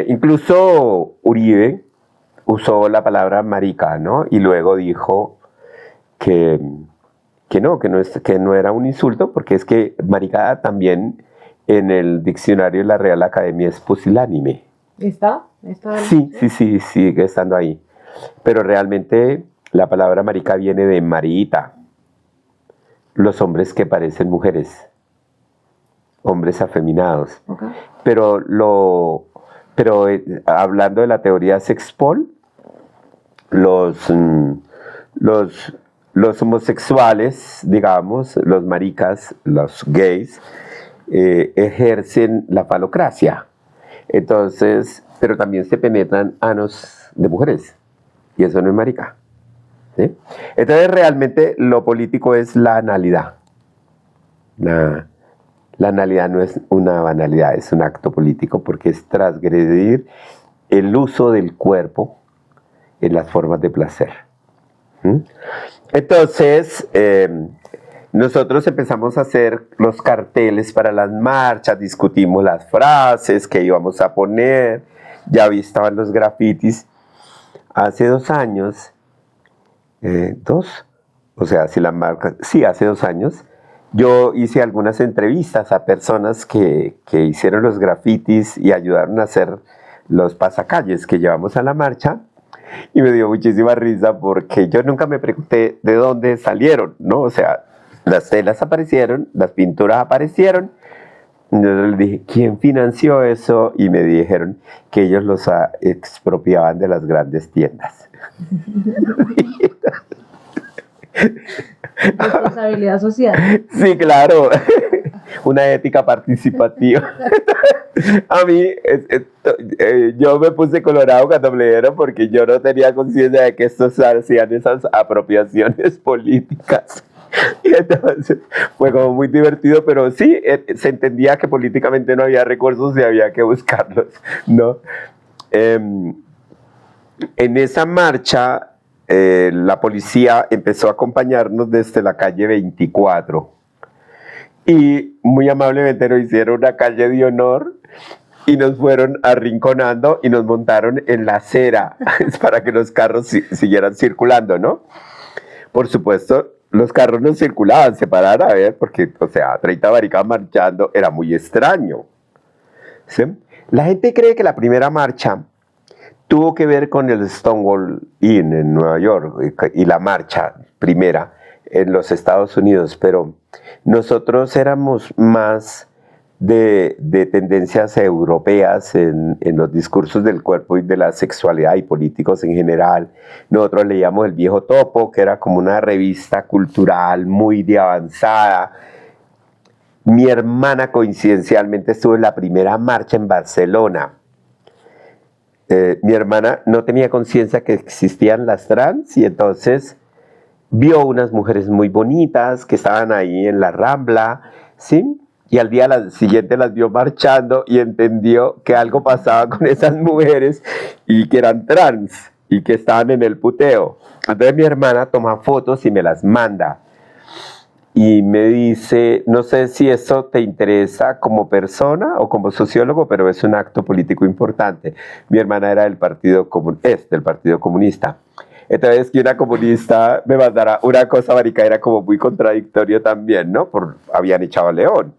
Incluso Uribe usó la palabra marica, ¿no? Y luego dijo que no era un insulto, porque es que marica también en el diccionario de la Real Academia es pusilánime. ¿Está? Sí, sigue estando ahí. Pero realmente la palabra marica viene de marita, los hombres que parecen mujeres, hombres afeminados. Okay. Pero hablando de la teoría sexpol, los homosexuales, digamos, los maricas, los gays, ejercen la falocracia. Entonces, pero también se penetran anos de mujeres. Y eso no es marica. ¿Sí? Entonces, realmente lo político es la analidad. La analidad no es una banalidad, es un acto político porque es transgredir el uso del cuerpo en las formas de placer. Entonces, nosotros empezamos a hacer los carteles para las marchas, discutimos las frases que íbamos a poner, ya estaban los grafitis. Hace 2 años, hace 2 años, yo hice algunas entrevistas a personas que hicieron los grafitis y ayudaron a hacer los pasacalles que llevamos a la marcha. Y me dio muchísima risa porque yo nunca me pregunté de dónde salieron, ¿no? O sea, las telas aparecieron, las pinturas aparecieron. Yo les dije, ¿quién financió eso? Y me dijeron que ellos los expropiaban de las grandes tiendas. Responsabilidad social. Sí, claro. Una ética participativa. A mí, yo me puse colorado cuando me dieron porque yo no tenía conciencia de que estos hacían esas apropiaciones políticas. Y entonces fue como muy divertido, pero sí, se entendía que políticamente no había recursos y había que buscarlos, ¿no? En esa marcha, la policía empezó a acompañarnos desde la calle 24 y muy amablemente nos hicieron una calle de honor y nos fueron arrinconando y nos montaron en la acera para que los carros siguieran circulando, ¿no? Por supuesto, los carros no circulaban, se pararon a ver, porque, o sea, 30 maricas marchando era muy extraño. ¿Sí? La gente cree que la primera marcha tuvo que ver con el Stonewall Inn en Nueva York y la marcha primera en los Estados Unidos, pero nosotros éramos más de tendencias europeas en los discursos del cuerpo y de la sexualidad y políticos en general. Nosotros leíamos El Viejo Topo, que era como una revista cultural muy de avanzada. Mi hermana coincidencialmente estuvo en la primera marcha en Barcelona. Mi hermana no tenía conciencia que existían las trans y entonces vio unas mujeres muy bonitas que estaban ahí en la Rambla, ¿sí? Y al día siguiente las vio marchando y entendió que algo pasaba con esas mujeres y que eran trans y que estaban en el puteo. Entonces mi hermana toma fotos y me las manda. Y me dice, no sé si eso te interesa como persona o como sociólogo, pero es un acto político importante. Mi hermana era del del Partido Comunista. Entonces, que una comunista me mandara una cosa, marica, era como muy contradictorio también, ¿no? Habían echado a León.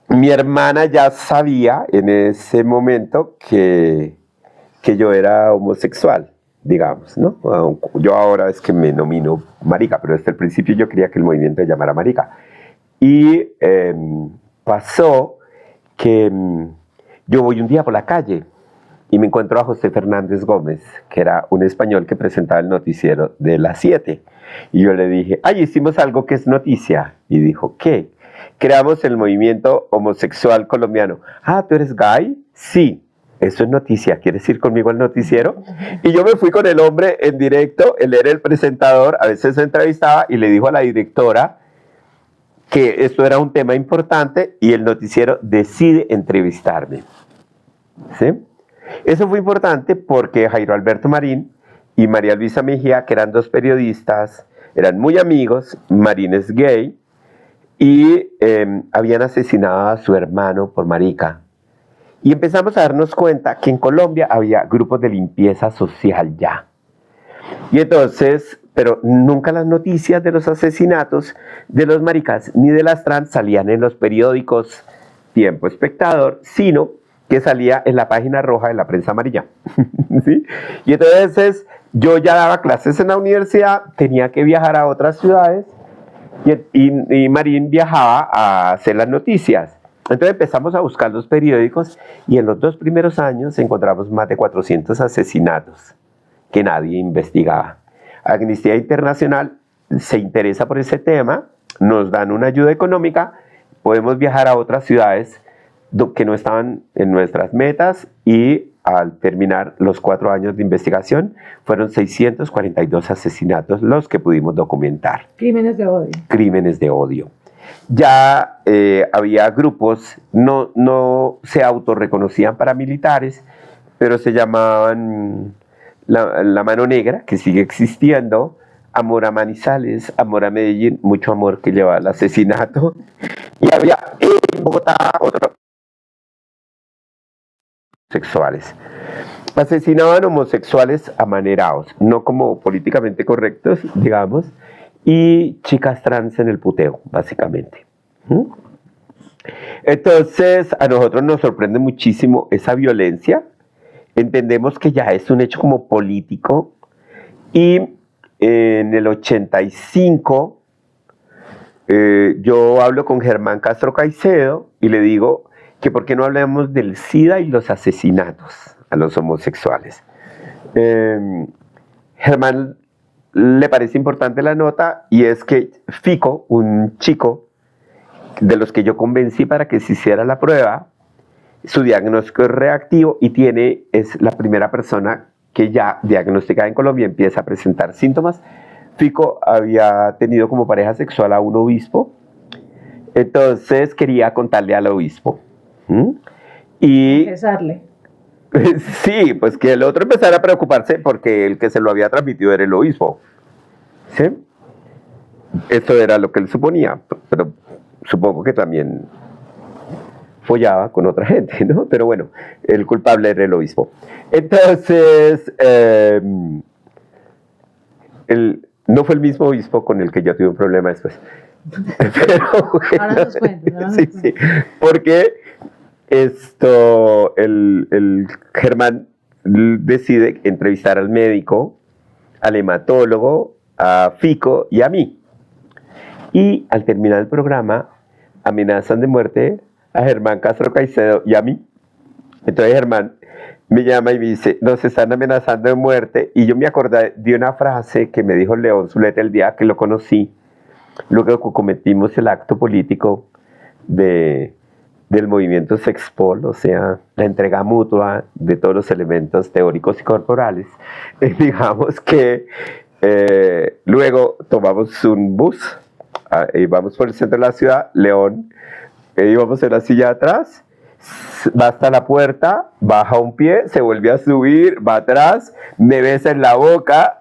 Mi hermana ya sabía en ese momento que yo era homosexual, digamos, ¿no? Yo ahora es que me nomino marica, pero desde el principio yo quería que el movimiento se llamara marica. Y pasó que yo voy un día por la calle y me encuentro a José Fernández Gómez, que era un español que presentaba el noticiero de las 7. Y yo le dije, ay, hicimos algo que es noticia. Y dijo, ¿qué? Creamos el movimiento homosexual colombiano. Ah, ¿tú eres gay? Sí. Eso es noticia, ¿quieres ir conmigo al noticiero? Y yo me fui con el hombre en directo, él era el presentador, a veces se entrevistaba y le dijo a la directora que esto era un tema importante y el noticiero decide entrevistarme. ¿Sí? Eso fue importante porque Jairo Alberto Marín y María Luisa Mejía, que eran dos periodistas, eran muy amigos. Marín es gay y habían asesinado a su hermano por marica. Y empezamos a darnos cuenta que en Colombia había grupos de limpieza social ya. Y entonces, pero nunca las noticias de los asesinatos de los maricas ni de las trans salían en los periódicos Tiempo, Espectador, sino que salía en la página roja de la prensa amarilla. ¿Sí? Y entonces yo ya daba clases en la universidad, tenía que viajar a otras ciudades y Marín viajaba a hacer las noticias. Entonces empezamos a buscar los periódicos y en los 2 primeros años encontramos más de 400 asesinatos que nadie investigaba. Amnistía Internacional se interesa por ese tema, nos dan una ayuda económica, podemos viajar a otras ciudades que no estaban en nuestras metas y al terminar los 4 años de investigación fueron 642 asesinatos los que pudimos documentar. Crímenes de odio. Crímenes de odio. Ya había grupos, no se autorreconocían paramilitares, pero se llamaban la Mano Negra, que sigue existiendo, Amor a Manizales, Amor a Medellín, mucho amor que lleva al asesinato. Y había en Bogotá otros sexuales. Asesinaban homosexuales amanerados, no como políticamente correctos, digamos, y chicas trans en el puteo, básicamente. Entonces, a nosotros nos sorprende muchísimo esa violencia. Entendemos que ya es un hecho como político. Y en el 85, yo hablo con Germán Castro Caicedo y le digo que por qué no hablamos del SIDA y los asesinatos a los homosexuales. Germán le parece importante la nota y es que Fico, un chico de los que yo convencí para que se hiciera la prueba, su diagnóstico es reactivo y es la primera persona que ya diagnosticada en Colombia empieza a presentar síntomas. Fico había tenido como pareja sexual a un obispo, entonces quería contarle al obispo. Y confesarle. Sí, pues que el otro empezara a preocuparse porque el que se lo había transmitido era el obispo. ¿Sí? Eso era lo que él suponía, pero supongo que también follaba con otra gente, ¿no? Pero bueno, el culpable era el obispo. Entonces, no fue el mismo obispo con el que yo tuve un problema después. Pero bueno, Ahora nos cuentas. Sí, porque el Germán decide entrevistar al médico, al hematólogo, a Fico y a mí. Y al terminar el programa, amenazan de muerte a Germán Castro Caicedo y a mí. Entonces Germán me llama y me dice, nos están amenazando de muerte. Y yo me acordé de una frase que me dijo León Zuleta el día que lo conocí, luego que cometimos el acto político del movimiento Sexpol, o sea, la entrega mutua de todos los elementos teóricos y corporales. Digamos que luego tomamos un bus, íbamos por el centro de la ciudad, León, íbamos en la silla de atrás, va hasta la puerta, baja un pie, se vuelve a subir, va atrás, me besa en la boca.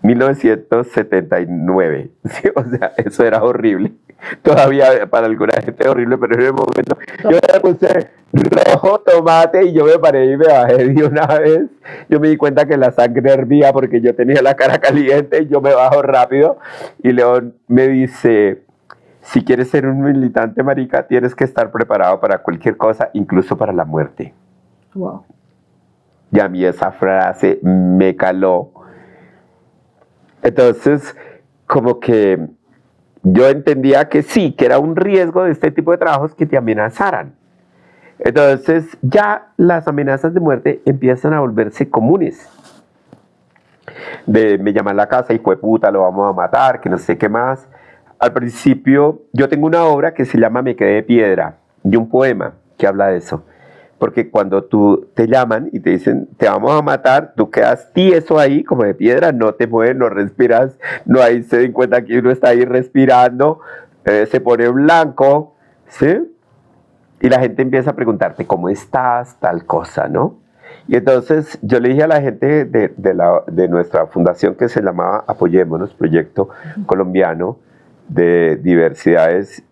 1979, ¿sí? O sea, eso era horrible. Todavía para alguna gente es horrible, pero en el momento yo me puse rojo tomate y yo me paré y me bajé de una vez. Yo me di cuenta que la sangre hervía porque yo tenía la cara caliente y yo me bajo rápido. Y León me dice, si quieres ser un militante marica, tienes que estar preparado para cualquier cosa, incluso para la muerte. Wow. Y a mí esa frase me caló. Entonces, como que yo entendía que sí, que era un riesgo de este tipo de trabajos que te amenazaran. Entonces, ya las amenazas de muerte empiezan a volverse comunes. Me llaman a la casa y fue puta, lo vamos a matar, que no sé qué más. Al principio, yo tengo una obra que se llama Me quedé de piedra, y un poema que habla de eso. Porque cuando tú te llaman y te dicen, te vamos a matar, tú quedas tieso ahí, como de piedra, no te mueves, no respiras, no hay, se den cuenta que uno está ahí respirando, se pone blanco, ¿sí? Y la gente empieza a preguntarte, ¿cómo estás? Tal cosa, ¿no? Y entonces yo le dije a la gente de nuestra fundación que se llamaba Apoyémonos, Proyecto Colombiano de Diversidades,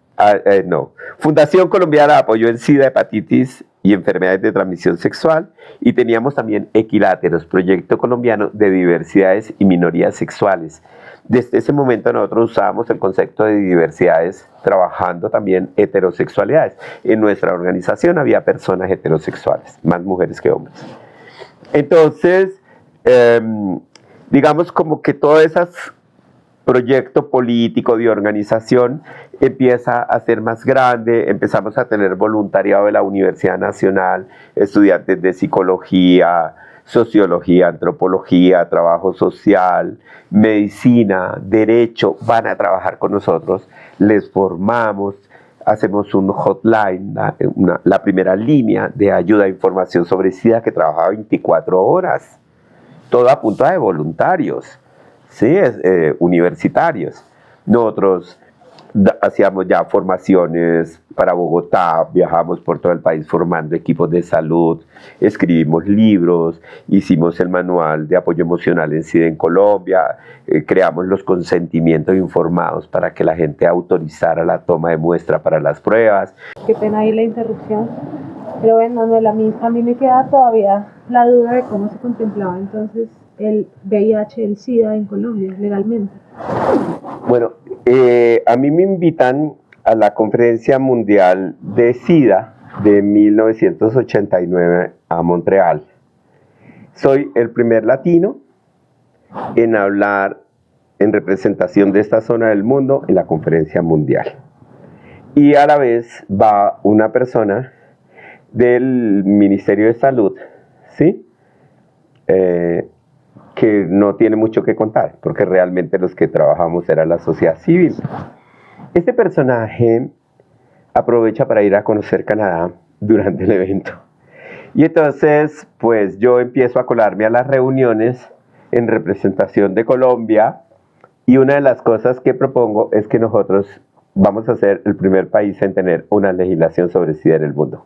Fundación Colombiana de Apoyo en SIDA, Hepatitis y Enfermedades de Transmisión Sexual, y teníamos también Equiláteros, Proyecto Colombiano de Diversidades y Minorías Sexuales. Desde ese momento nosotros usábamos el concepto de diversidades trabajando también heterosexualidades. En nuestra organización había personas heterosexuales, más mujeres que hombres. Entonces, digamos como que todas esas proyecto político de organización empieza a ser más grande, empezamos a tener voluntariado de la Universidad Nacional, estudiantes de psicología, sociología, antropología, trabajo social, medicina, derecho, van a trabajar con nosotros, les formamos, hacemos un hotline, la primera línea de ayuda a información sobre SIDA que trabaja 24 horas, todo a punta de voluntarios. Sí, universitarios. Nosotros hacíamos ya formaciones para Bogotá, viajamos por todo el país formando equipos de salud, escribimos libros, hicimos el manual de apoyo emocional en SIDA en Colombia, creamos los consentimientos informados para que la gente autorizara la toma de muestra para las pruebas. Qué pena ahí la interrupción. Pero bueno, Manuel, a mí me queda todavía la duda de cómo se contemplaba entonces el VIH, el SIDA en Colombia, legalmente. Bueno, a mí me invitan a la Conferencia Mundial de SIDA de 1989 a Montreal. Soy el primer latino en hablar en representación de esta zona del mundo en la Conferencia Mundial. Y a la vez va una persona del Ministerio de Salud, ¿sí? Que no tiene mucho que contar, porque realmente los que trabajamos era la sociedad civil. Este personaje aprovecha para ir a conocer Canadá durante el evento. Y entonces, pues yo empiezo a colarme a las reuniones en representación de Colombia, y una de las cosas que propongo es que nosotros vamos a ser el primer país en tener una legislación sobre SIDA en el mundo.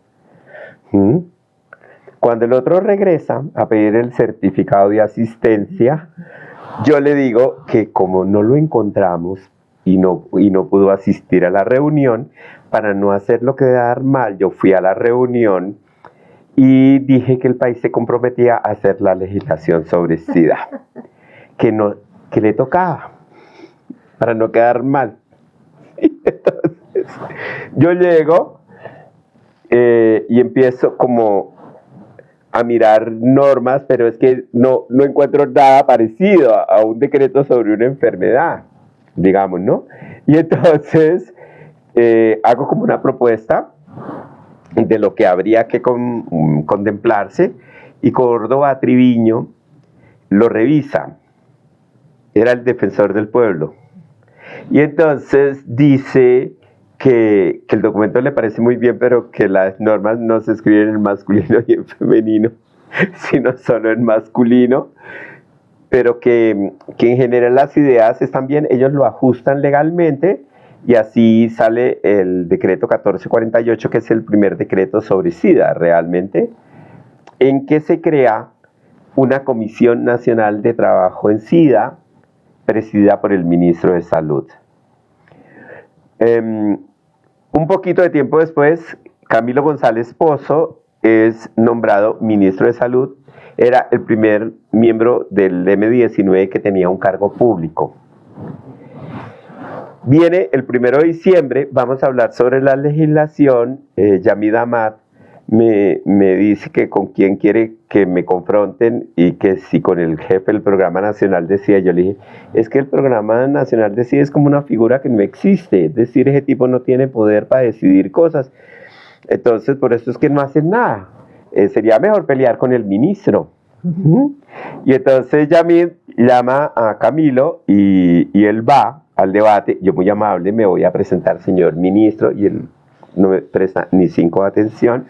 Cuando el otro regresa a pedir el certificado de asistencia, yo le digo que como no lo encontramos y no pudo asistir a la reunión, para no hacer lo que dar mal, yo fui a la reunión y dije que el país se comprometía a hacer la legislación sobre SIDA, que le tocaba, para no quedar mal. Y entonces yo llego y empiezo como a mirar normas, pero es que no encuentro nada parecido a un decreto sobre una enfermedad, digamos, ¿no? Y entonces hago como una propuesta de lo que habría que contemplarse, y Córdoba Triviño lo revisa. Era el defensor del pueblo. Y entonces dice que el documento le parece muy bien, pero que las normas no se escriben en masculino y en femenino, sino solo en masculino, pero que en general las ideas están bien, ellos lo ajustan legalmente, y así sale el decreto 1448, que es el primer decreto sobre SIDA realmente, en que se crea una Comisión Nacional de Trabajo en SIDA, presidida por el ministro de Salud. Un poquito de tiempo después, Camilo González Pozo es nombrado ministro de Salud. Era el primer miembro del M19 que tenía un cargo público. Viene el 1 de diciembre, vamos a hablar sobre la legislación. Yamid Amad me dice que con quién quiere que me confronten, y que si con el jefe del Programa Nacional de SIDA. Yo le dije, es que el Programa Nacional de SIDA es como una figura que no existe, es decir, ese tipo no tiene poder para decidir cosas, entonces por eso es que no hacen nada. Sería mejor pelear con el ministro. Y entonces Yamid llama a Camilo y él va al debate. Yo, muy amable, me voy a presentar, señor ministro, y él no me presta ni 5 de atención.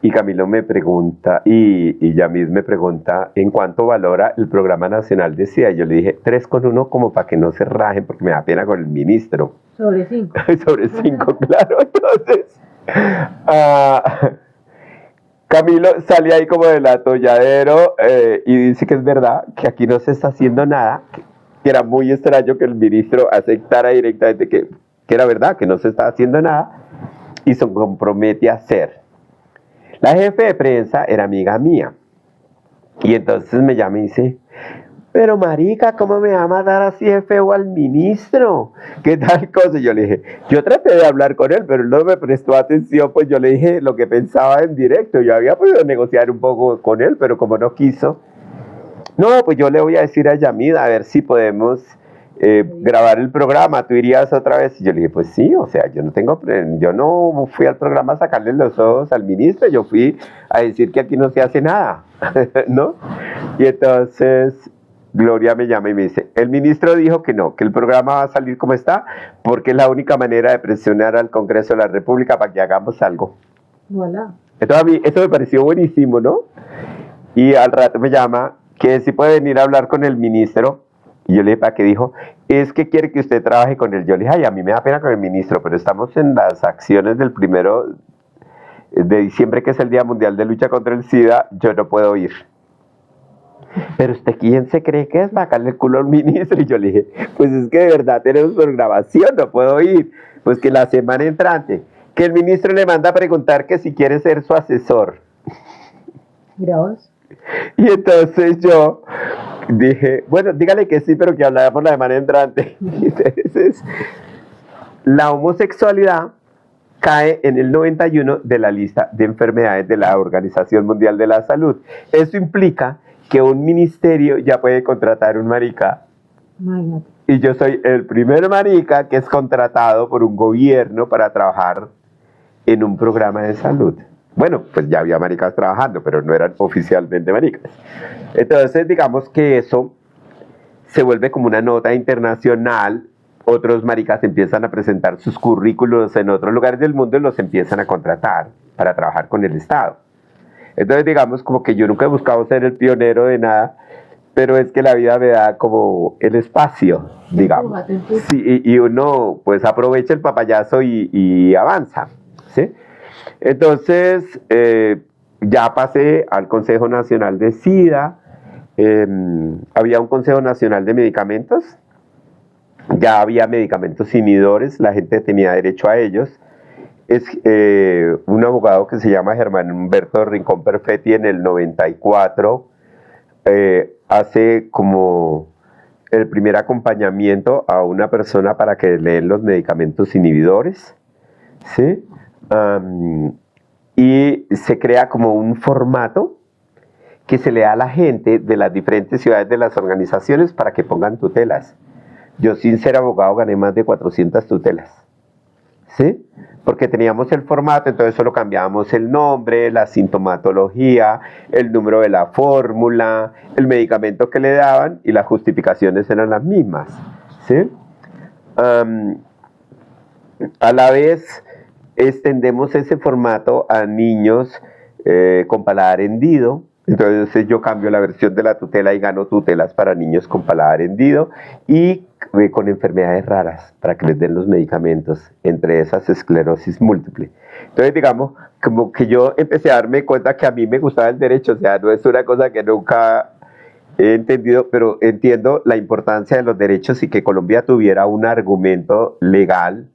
Y Camilo me pregunta, y Yamid me pregunta, ¿en cuánto valora el Programa Nacional de SIDA? Yo le dije, 3,1, como para que no se rajen, porque me da pena con el ministro. Sobre 5. Sobre 5, claro. Entonces, Camilo sale ahí como del atolladero, y dice que es verdad, que aquí no se está haciendo nada, que era muy extraño que el ministro aceptara directamente que era verdad, que no se está haciendo nada, y se compromete a hacer. La jefe de prensa era amiga mía, y entonces me llama y dice, pero marica, ¿cómo me va a mandar así de feo al ministro? ¿Qué tal cosa? Y yo le dije, yo traté de hablar con él, pero él no me prestó atención, pues yo le dije lo que pensaba en directo. Yo había podido negociar un poco con él, pero como no quiso, no, pues yo le voy a decir a Yamid a ver si podemos grabar el programa. ¿Tú irías otra vez? Y yo le dije, pues sí, o sea, yo no fui al programa a sacarle los ojos al ministro, yo fui a decir que aquí no se hace nada, ¿no? Y entonces Gloria me llama y me dice, el ministro dijo que no, que el programa va a salir como está, porque es la única manera de presionar al Congreso de la República para que hagamos algo. Voilà. Entonces a mí eso me pareció buenísimo, ¿no? Y al rato me llama, que si puede venir a hablar con el ministro. Y yo le dije, ¿para qué? Dijo, es que quiere que usted trabaje con él. Yo le dije, ay, a mí me da pena con el ministro, pero estamos en las acciones del 1 de diciembre, que es el Día Mundial de Lucha contra el SIDA, yo no puedo ir. Pero usted, ¿quién se cree que es? Sacarle el culo al ministro. Y yo le dije, pues es que de verdad tenemos programación, no puedo ir. Pues que la semana entrante, que el ministro le manda a preguntar que si quiere ser su asesor. Mira vos. Y entonces yo dije, bueno, dígale que sí, pero que hablaremos la semana entrante. Entonces, la homosexualidad cae en el 91 de la lista de enfermedades de la Organización Mundial de la Salud. Eso implica que un ministerio ya puede contratar un marica. Imagínate. Y yo soy el primer marica que es contratado por un gobierno para trabajar en un programa de salud. Bueno, pues ya había maricas trabajando, pero no eran oficialmente maricas. Entonces, digamos que eso se vuelve como una nota internacional. Otros maricas empiezan a presentar sus currículos en otros lugares del mundo y los empiezan a contratar para trabajar con el Estado. Entonces, digamos, como que yo nunca he buscado ser el pionero de nada, pero es que la vida me da como el espacio, digamos. Sí, y uno pues aprovecha el papayazo y avanza, ¿sí? Entonces, ya pasé al Consejo Nacional de SIDA. Había un Consejo Nacional de Medicamentos. Ya había medicamentos inhibidores, la gente tenía derecho a ellos. Es un abogado que se llama Germán Humberto Rincón Perfetti, en el 94 hace como el primer acompañamiento a una persona para que le den los medicamentos inhibidores, ¿sí? Y se crea como un formato que se le da a la gente de las diferentes ciudades de las organizaciones para que pongan tutelas. Yo sin ser abogado gané más de 400 tutelas, ¿sí? Porque teníamos el formato, entonces solo cambiábamos el nombre, la sintomatología, el número de la fórmula, el medicamento que le daban y las justificaciones eran las mismas, ¿sí? A la vez extendemos ese formato a niños con paladar hendido. Entonces yo cambio la versión de la tutela y gano tutelas para niños con paladar hendido y con enfermedades raras para que les den los medicamentos, entre esas esclerosis múltiple. Entonces digamos, como que yo empecé a darme cuenta que a mí me gustaba el derecho, o sea, no es una cosa que nunca he entendido, pero entiendo la importancia de los derechos y que Colombia tuviera un argumento legal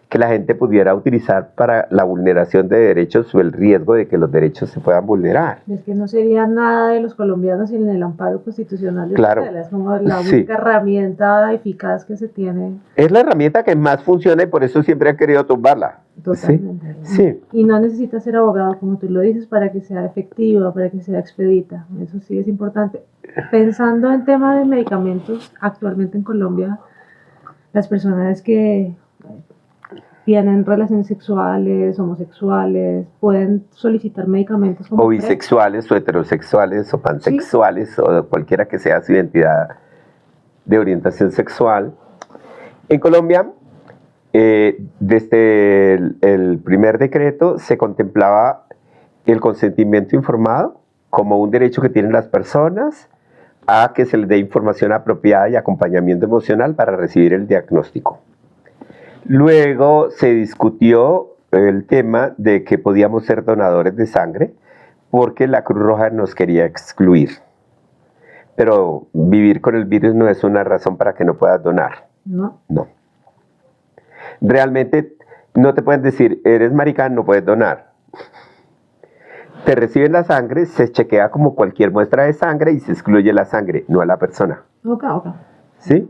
que la gente pudiera utilizar para la vulneración de derechos o el riesgo de que los derechos se puedan vulnerar. Es que no sería nada de los colombianos sin el amparo constitucional de Claro. tutela. Es como la Sí. única herramienta eficaz que se tiene. Es la herramienta que más funciona y por eso siempre han querido tumbarla. Totalmente. Sí. Y no necesita ser abogado, como tú lo dices, para que sea efectiva, para que sea expedita. Eso sí es importante. Pensando en tema de medicamentos, actualmente en Colombia, las personas que tienen relaciones sexuales, homosexuales, pueden solicitar medicamentos como O bisexuales, o heterosexuales, o pansexuales, ¿sí? O cualquiera que sea su identidad de orientación sexual. En Colombia, desde el primer decreto se contemplaba el consentimiento informado como un derecho que tienen las personas a que se les dé información apropiada y acompañamiento emocional para recibir el diagnóstico. Luego se discutió el tema de que podíamos ser donadores de sangre porque la Cruz Roja nos quería excluir. Pero vivir con el virus no es una razón para que no puedas donar. No. No. Realmente no te pueden decir, eres marica, no puedes donar. Te reciben la sangre, se chequea como cualquier muestra de sangre y se excluye la sangre, no a la persona. Ok. ¿Sí?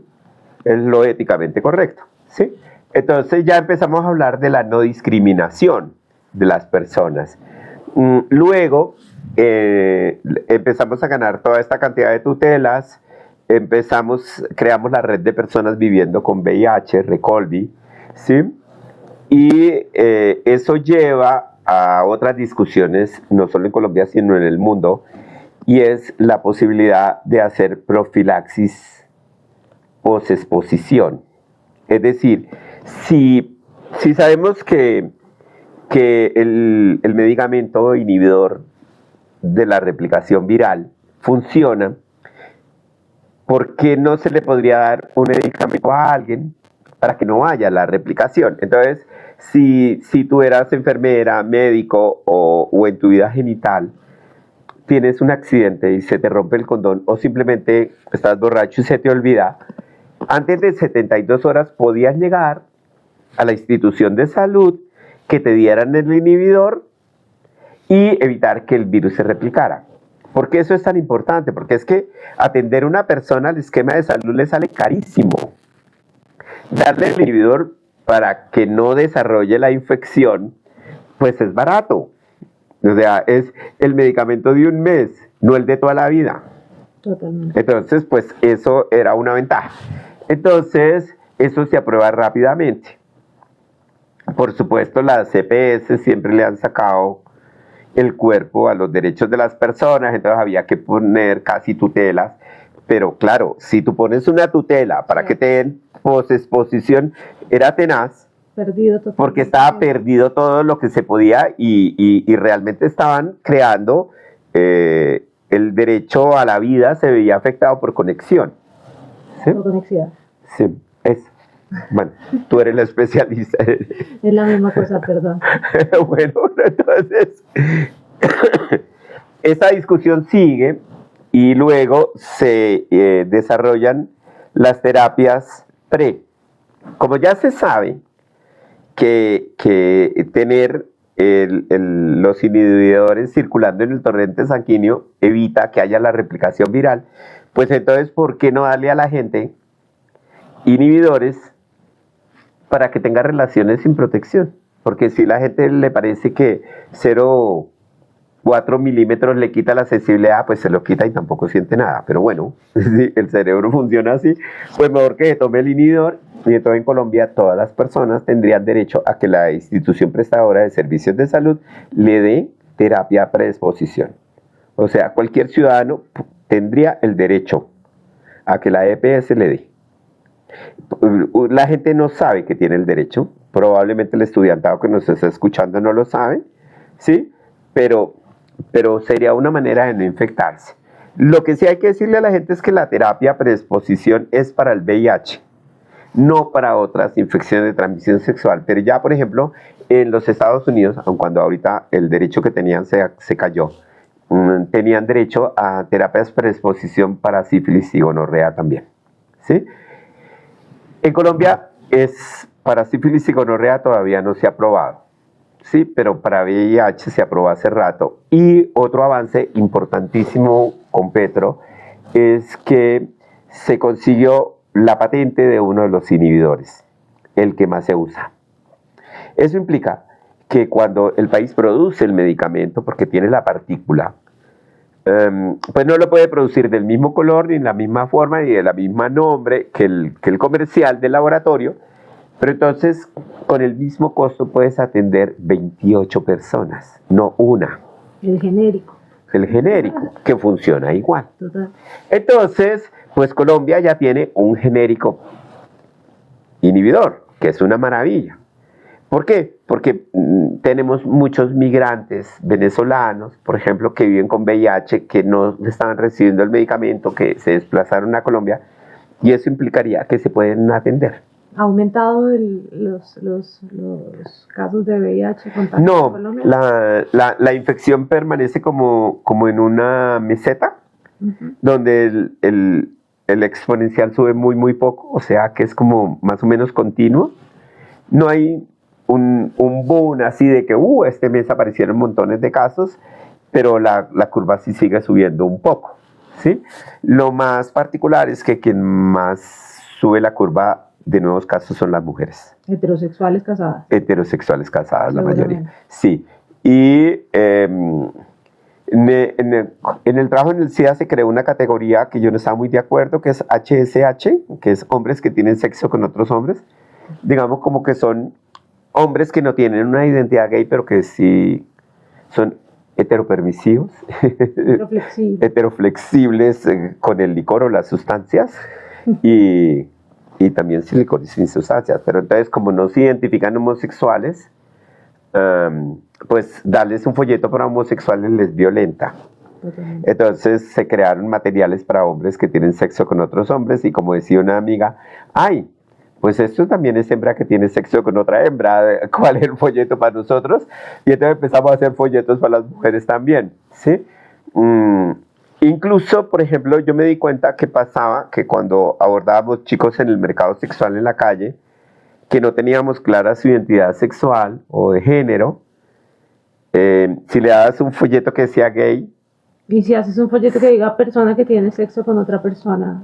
Es lo éticamente correcto. ¿Sí? Entonces ya empezamos a hablar de la no discriminación de las personas. Luego empezamos a ganar toda esta cantidad de tutelas, creamos la red de personas viviendo con VIH, Recolvi, ¿sí? Y eso lleva a otras discusiones, no solo en Colombia, sino en el mundo, y es la posibilidad de hacer profilaxis posexposición. Es decir, si sabemos que el medicamento inhibidor de la replicación viral funciona, ¿por qué no se le podría dar un medicamento a alguien para que no haya la replicación? Entonces, si tú eras enfermera, médico o en tu vida genital, tienes un accidente y se te rompe el condón o simplemente estás borracho y se te olvida, antes de 72 horas podías llegar a la institución de salud que te dieran el inhibidor y evitar que el virus se replicara. ¿Por qué eso es tan importante? Porque es que atender a una persona al esquema de salud le sale carísimo. Darle el inhibidor para que no desarrolle la infección, pues es barato. O sea, es el medicamento de un mes, no el de toda la vida. Totalmente. Entonces, pues eso era una ventaja. Entonces, eso se aprueba rápidamente. Por supuesto, las CPS siempre le han sacado el cuerpo a los derechos de las personas, entonces había que poner casi tutelas, pero claro, si tú pones una tutela para que te den posexposición, era tenaz, porque estaba perdido todo lo que se podía y realmente estaban creando el derecho a la vida se veía afectado por conexión. ¿Sí? Por conexión. Sí, es. Bueno, tú eres la especialista. Es la misma cosa, perdón. Bueno, entonces, esta discusión sigue y luego se desarrollan las terapias PrEP. Como ya se sabe que tener los inhibidores circulando en el torrente sanguíneo evita que haya la replicación viral, pues entonces, ¿por qué no darle a la gente inhibidores para que tenga relaciones sin protección? Porque si a la gente le parece que 0,1 4 milímetros le quita la sensibilidad, pues se lo quita y tampoco siente nada. Pero bueno, si el cerebro funciona así, pues mejor que se tome el inhibidor. Y entonces en Colombia todas las personas tendrían derecho a que la institución prestadora de servicios de salud le dé terapia a predisposición. O sea, cualquier ciudadano tendría el derecho a que la EPS le dé. La gente no sabe que tiene el derecho, probablemente el estudiantado que nos está escuchando no lo sabe, ¿sí? Pero sería una manera de no infectarse. Lo que sí hay que decirle a la gente es que la terapia a predisposición es para el VIH, no para otras infecciones de transmisión sexual. Pero ya, por ejemplo, en los Estados Unidos, aun cuando ahorita el derecho que tenían se cayó, tenían derecho a terapias predisposición para sífilis y gonorrea también, ¿sí? En Colombia para sífilis y gonorrea todavía no se ha aprobado, sí, pero para VIH se aprobó hace rato. Y otro avance importantísimo con Petro es que se consiguió la patente de uno de los inhibidores, el que más se usa. Eso implica que cuando el país produce el medicamento, porque tiene la partícula, pues no lo puede producir del mismo color, ni en la misma forma, ni de la misma nombre que el comercial del laboratorio, pero entonces con el mismo costo puedes atender 28 personas, no una. El genérico. El genérico, que funciona igual. Total. Entonces, pues Colombia ya tiene un genérico inhibidor, que es una maravilla. ¿Por qué? Porque tenemos muchos migrantes venezolanos, por ejemplo, que viven con VIH, que no estaban recibiendo el medicamento, que se desplazaron a Colombia, y eso implicaría que se pueden atender. ¿Ha aumentado los casos de VIH contagiados No, en Colombia? la infección permanece como en una meseta, donde el exponencial sube muy, muy poco, o sea que es como más o menos continuo. No hay un boom así de que este mes aparecieron montones de casos, pero la curva sí sigue subiendo un poco, ¿sí? Lo más particular es que quien más sube la curva de nuevos casos son las mujeres. Heterosexuales casadas. Heterosexuales casadas, la mayoría. Sí. Y en el trabajo en el SIDA se creó una categoría que yo no estaba muy de acuerdo, que es HSH, que es hombres que tienen sexo con otros hombres. Digamos como que son hombres que no tienen una identidad gay, pero que sí son heteropermisivos, heteroflexibles con el licor o las sustancias, y también sin licor y sin sustancias. Pero entonces, como no se identifican homosexuales, pues darles un folleto para homosexuales les violenta. Entonces se crearon materiales para hombres que tienen sexo con otros hombres, y como decía una amiga, ¡ay! Pues esto también es hembra que tiene sexo con otra hembra, ¿cuál es el folleto para nosotros? Y entonces empezamos a hacer folletos para las mujeres también, ¿sí? Incluso, por ejemplo, yo me di cuenta que pasaba que cuando abordábamos chicos en el mercado sexual en la calle, que no teníamos clara su identidad sexual o de género, si le dabas un folleto que decía gay. Y si haces un folleto que diga persona que tiene sexo con otra persona.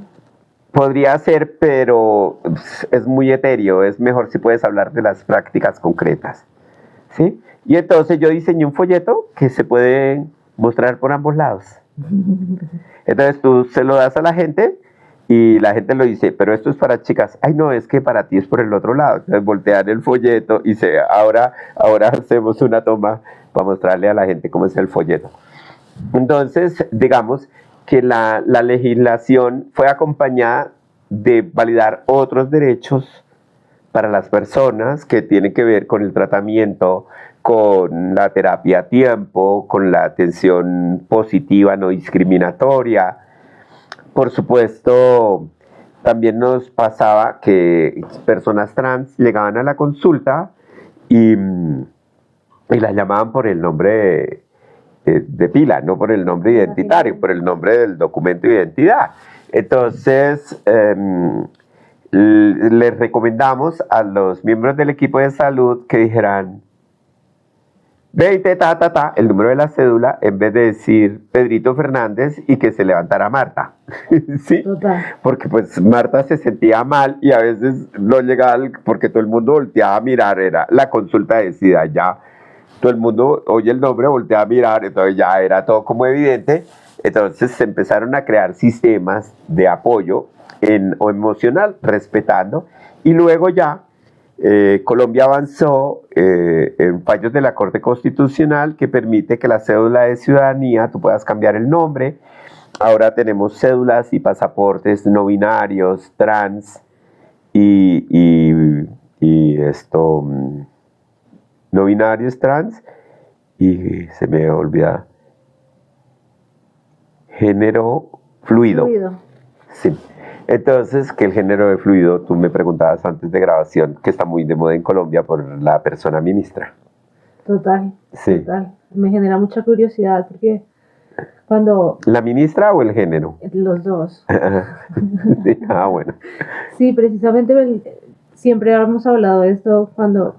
Podría ser, pero es muy etéreo, es mejor si puedes hablar de las prácticas concretas, ¿sí? Y entonces yo diseñé un folleto que se puede mostrar por ambos lados. Entonces tú se lo das a la gente y la gente lo dice, pero esto es para chicas. Ay, no, es que para ti es por el otro lado. Entonces voltean el folleto y ahora hacemos una toma para mostrarle a la gente cómo es el folleto. Entonces, digamos que la legislación fue acompañada de validar otros derechos para las personas que tienen que ver con el tratamiento, con la terapia a tiempo, con la atención positiva no discriminatoria. Por supuesto, también nos pasaba que personas trans llegaban a la consulta y las llamaban por el nombre de pila, no por el nombre identitario, por el nombre del documento de identidad. Entonces, les recomendamos a los miembros del equipo de salud que dijeran 20 el número de la cédula, en vez de decir Pedrito Fernández, y que se levantara Marta. ¿Sí? Total. Porque pues Marta se sentía mal y a veces no llegaba porque todo el mundo volteaba a mirar, era la consulta de SIDA ya. todo el mundo oye el nombre, voltea a mirar, entonces ya era todo como evidente. Entonces se empezaron a crear sistemas de apoyo o emocional, respetando, y luego ya Colombia avanzó en fallos de la Corte Constitucional que permite que la cédula de ciudadanía, tú puedas cambiar el nombre. Ahora tenemos cédulas y pasaportes no binarios, trans y esto, no binarios, trans, y se me olvida, género fluido. Sí. Entonces, que el género de fluido, tú me preguntabas antes de grabación, que está muy de moda en Colombia por la persona ministra. Total, Sí. total. Me genera mucha curiosidad porque cuando... ¿La ministra o el género? Los dos. Sí. Ah, bueno. Sí, precisamente siempre hemos hablado de esto cuando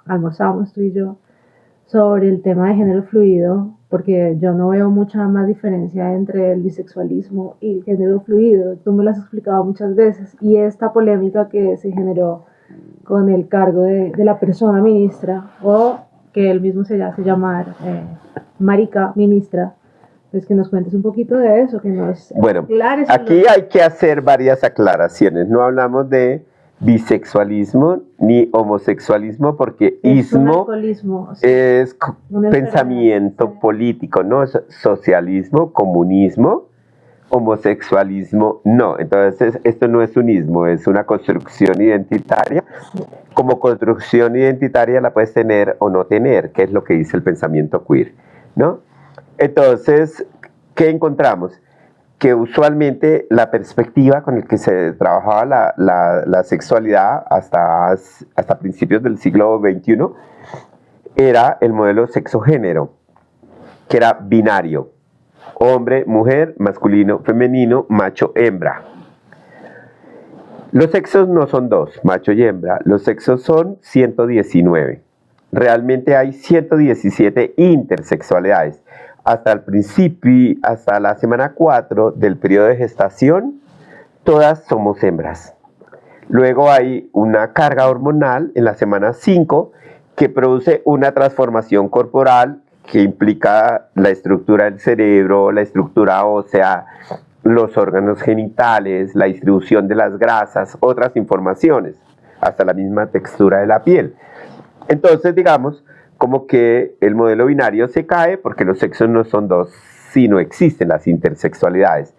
almorzamos tú y yo, sobre el tema de género fluido, porque yo no veo mucha más diferencia entre el bisexualismo y el género fluido. Tú me lo has explicado muchas veces. Y esta polémica que se generó con el cargo de la persona ministra, o que él mismo se hace llamar marica ministra, pues que nos cuentes un poquito de eso, que nos aclares. Aquí hay que hacer varias aclaraciones. No hablamos de bisexualismo ni homosexualismo porque ismo es pensamiento político, ¿no? Socialismo, comunismo, homosexualismo no. Entonces esto no es un ismo, es una construcción identitaria. Como construcción identitaria la puedes tener o no tener, que es lo que dice el pensamiento queer, ¿no? Entonces, ¿qué encontramos? Que usualmente la perspectiva con la que se trabajaba la sexualidad hasta principios del siglo XXI era el modelo sexo-género, que era binario: hombre, mujer, masculino, femenino, macho, hembra. Los sexos no son dos, macho y hembra, los sexos son 119. Realmente hay 117 intersexualidades. Hasta el principio, hasta la semana 4 del periodo de gestación, todas somos hembras. Luego hay una carga hormonal en la semana 5 que produce una transformación corporal que implica la estructura del cerebro, la estructura ósea, los órganos genitales, la distribución de las grasas, otras informaciones, hasta la misma textura de la piel. Entonces, digamos, como que el modelo binario se cae porque los sexos no son dos, sino existen las intersexualidades.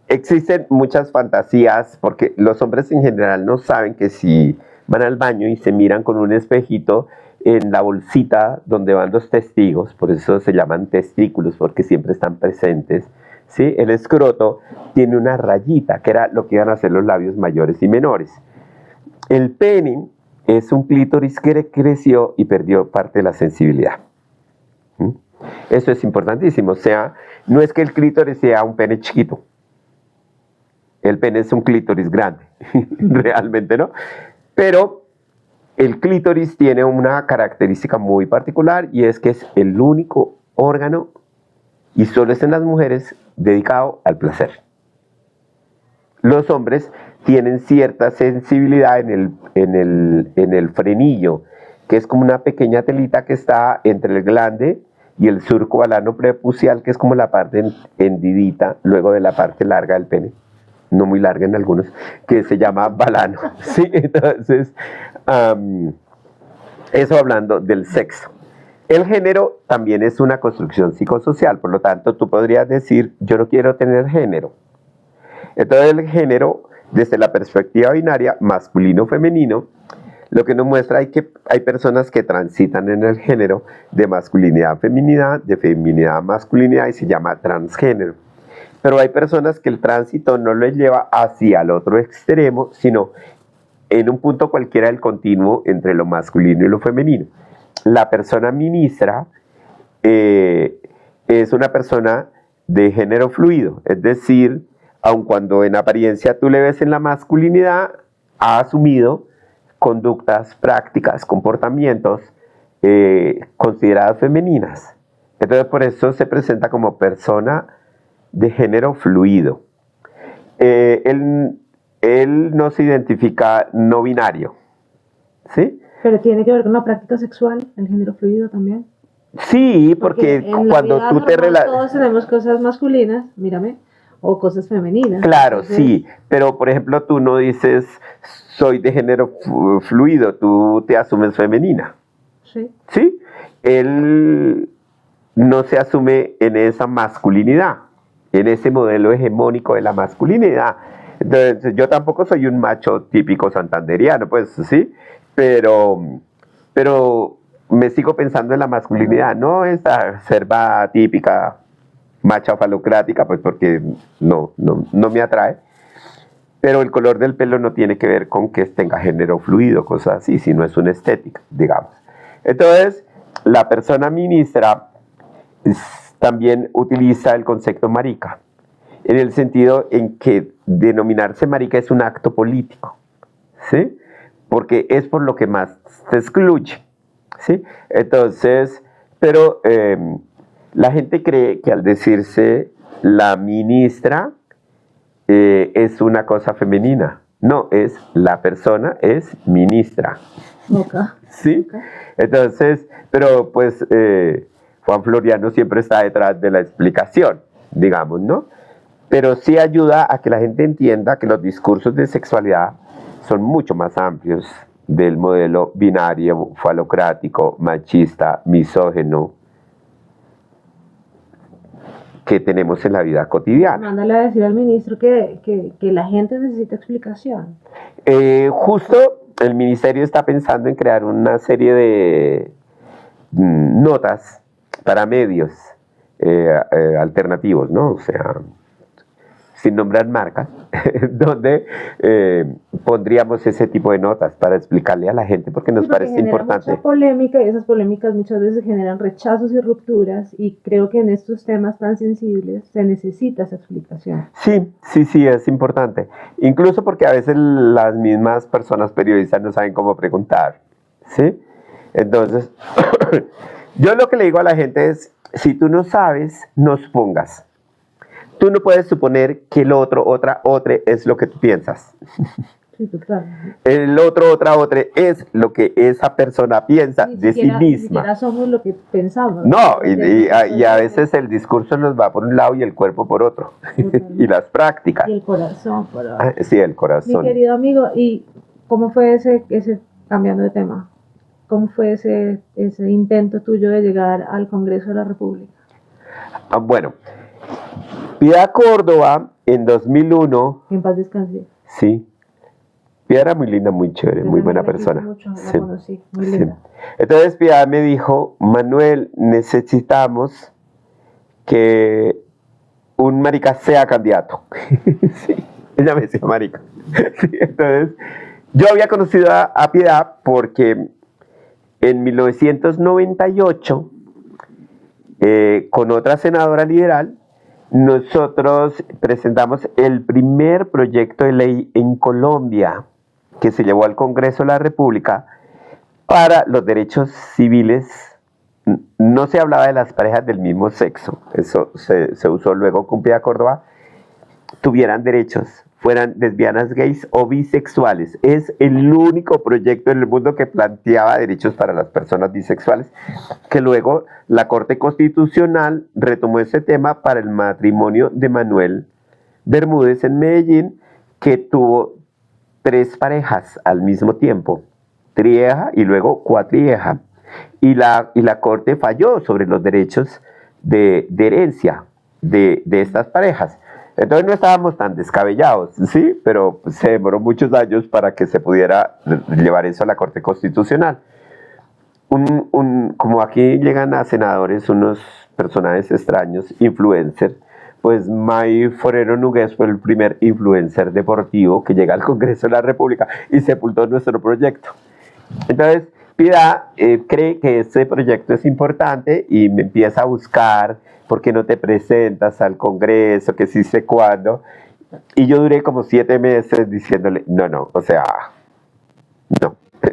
Existen muchas fantasías porque los hombres en general no saben que si van al baño y se miran con un espejito en la bolsita donde van los testigos, por eso se llaman testículos porque siempre están presentes, ¿sí? El escroto tiene una rayita que era lo que iban a hacer los labios mayores y menores. El pene es un clítoris que creció y perdió parte de la sensibilidad. Eso es importantísimo. O sea, no es que el clítoris sea un pene chiquito. El pene es un clítoris grande. Realmente no. Pero el clítoris tiene una característica muy particular y es que es el único órgano, y solo es en las mujeres, dedicado al placer. Los hombres tienen cierta sensibilidad en el frenillo, que es como una pequeña telita que está entre el glande y el surco balano prepucial, que es como la parte hendidita luego de la parte larga del pene, no muy larga en algunos, que se llama balano. ¿Sí? Entonces, eso hablando del sexo. El género también es una construcción psicosocial, por lo tanto tú podrías decir, yo no quiero tener género. Entonces el género, desde la perspectiva binaria, masculino-femenino, lo que nos muestra es que hay personas que transitan en el género de masculinidad a feminidad, de feminidad a masculinidad, y se llama transgénero. Pero hay personas que el tránsito no les lleva hacia el otro extremo, sino en un punto cualquiera del continuo entre lo masculino y lo femenino. La persona ministra es una persona de género fluido, es decir, aun cuando en apariencia tú le ves en la masculinidad, ha asumido conductas, prácticas, comportamientos consideradas femeninas. Entonces por eso se presenta como persona de género fluido. Él no se identifica no binario, ¿sí? Pero tiene que ver con la práctica sexual, el género fluido también. Sí, porque en la cuando vida tú te normal relacionas... todos tenemos cosas masculinas, mírame, o cosas femeninas. Claro, Entonces, sí, pero por ejemplo tú no dices soy de género fluido, tú te asumes femenina, sí. ¿sí? Él no se asume en esa masculinidad, en ese modelo hegemónico de la masculinidad. Entonces, yo tampoco soy un macho típico santanderiano, pues sí, pero me sigo pensando en la masculinidad, no esa serva típica macha falocrática, pues porque no me atrae. Pero el color del pelo no tiene que ver con que tenga género fluido, cosas así, sino es una estética, digamos. Entonces, la persona ministra también utiliza el concepto marica, en el sentido en que denominarse marica es un acto político, ¿sí? Porque es por lo que más se excluye, ¿sí? Entonces, pero la gente cree que al decirse la ministra es una cosa femenina. No, es la persona es ministra. Okay. ¿Sí? Okay. Entonces, pero pues Juan Floriano siempre está detrás de la explicación, digamos, ¿no? Pero sí ayuda a que la gente entienda que los discursos de sexualidad son mucho más amplios del modelo binario, falocrático, machista, misógeno que tenemos en la vida cotidiana. Mándale a decir al ministro que la gente necesita explicación. Justo el ministerio está pensando en crear una serie de notas para medios alternativos, ¿no? O sea, sin nombrar marcas, donde pondríamos ese tipo de notas para explicarle a la gente porque nos parece importante. Mucha polémica y esas polémicas muchas veces generan rechazos y rupturas y creo que en estos temas tan sensibles se necesita esa explicación. Sí, es importante. Incluso porque a veces las mismas personas periodistas no saben cómo preguntar, ¿sí? Entonces, yo lo que le digo a la gente es, si tú no sabes, no supongas. Tú no puedes suponer que el otro, otra es lo que tú piensas. Sí, total. El otro, otra es lo que esa persona piensa de sí misma. Ni siquiera somos lo que pensamos. No, y a veces el discurso nos va por un lado y el cuerpo por otro. Y las prácticas. Y el corazón por otro. Sí, el corazón. Mi querido amigo, ¿y cómo fue ese cambiando de tema? ¿Cómo fue ese intento tuyo de llegar al Congreso de la República? Bueno, Piedad Córdoba en 2001. En paz descanse. Sí. Piedad era muy linda, muy chévere, muy buena persona. Mucho, la conocí, muy linda. Entonces Piedad me dijo, Manuel, necesitamos que un marica sea candidato. Sí, ella me decía marica. Sí, entonces, yo había conocido a Piedad porque en 1998, con otra senadora liberal, nosotros presentamos el primer proyecto de ley en Colombia que se llevó al Congreso de la República para los derechos civiles. No se hablaba de las parejas del mismo sexo, eso se usó luego con Piedad Córdoba, tuvieran derechos, fueran lesbianas, gays o bisexuales. Es el único proyecto en el mundo que planteaba derechos para las personas bisexuales, que luego la Corte Constitucional retomó ese tema para el matrimonio de Manuel Bermúdez en Medellín, que tuvo 3 parejas al mismo tiempo, trieja y luego cuatrieja. Y la Corte falló sobre los derechos de herencia de estas parejas. Entonces no estábamos tan descabellados, ¿sí? Pero se demoró muchos años para que se pudiera llevar eso a la Corte Constitucional. Como aquí llegan a senadores unos personajes extraños, influencers, pues May Forero Núñez fue el primer influencer deportivo que llega al Congreso de la República y sepultó nuestro proyecto. Entonces, Piedad cree que este proyecto es importante y me empieza a buscar, ¿por qué no te presentas al Congreso? Que sí sé cuándo. Y yo duré como 7 meses diciéndole, no, o sea,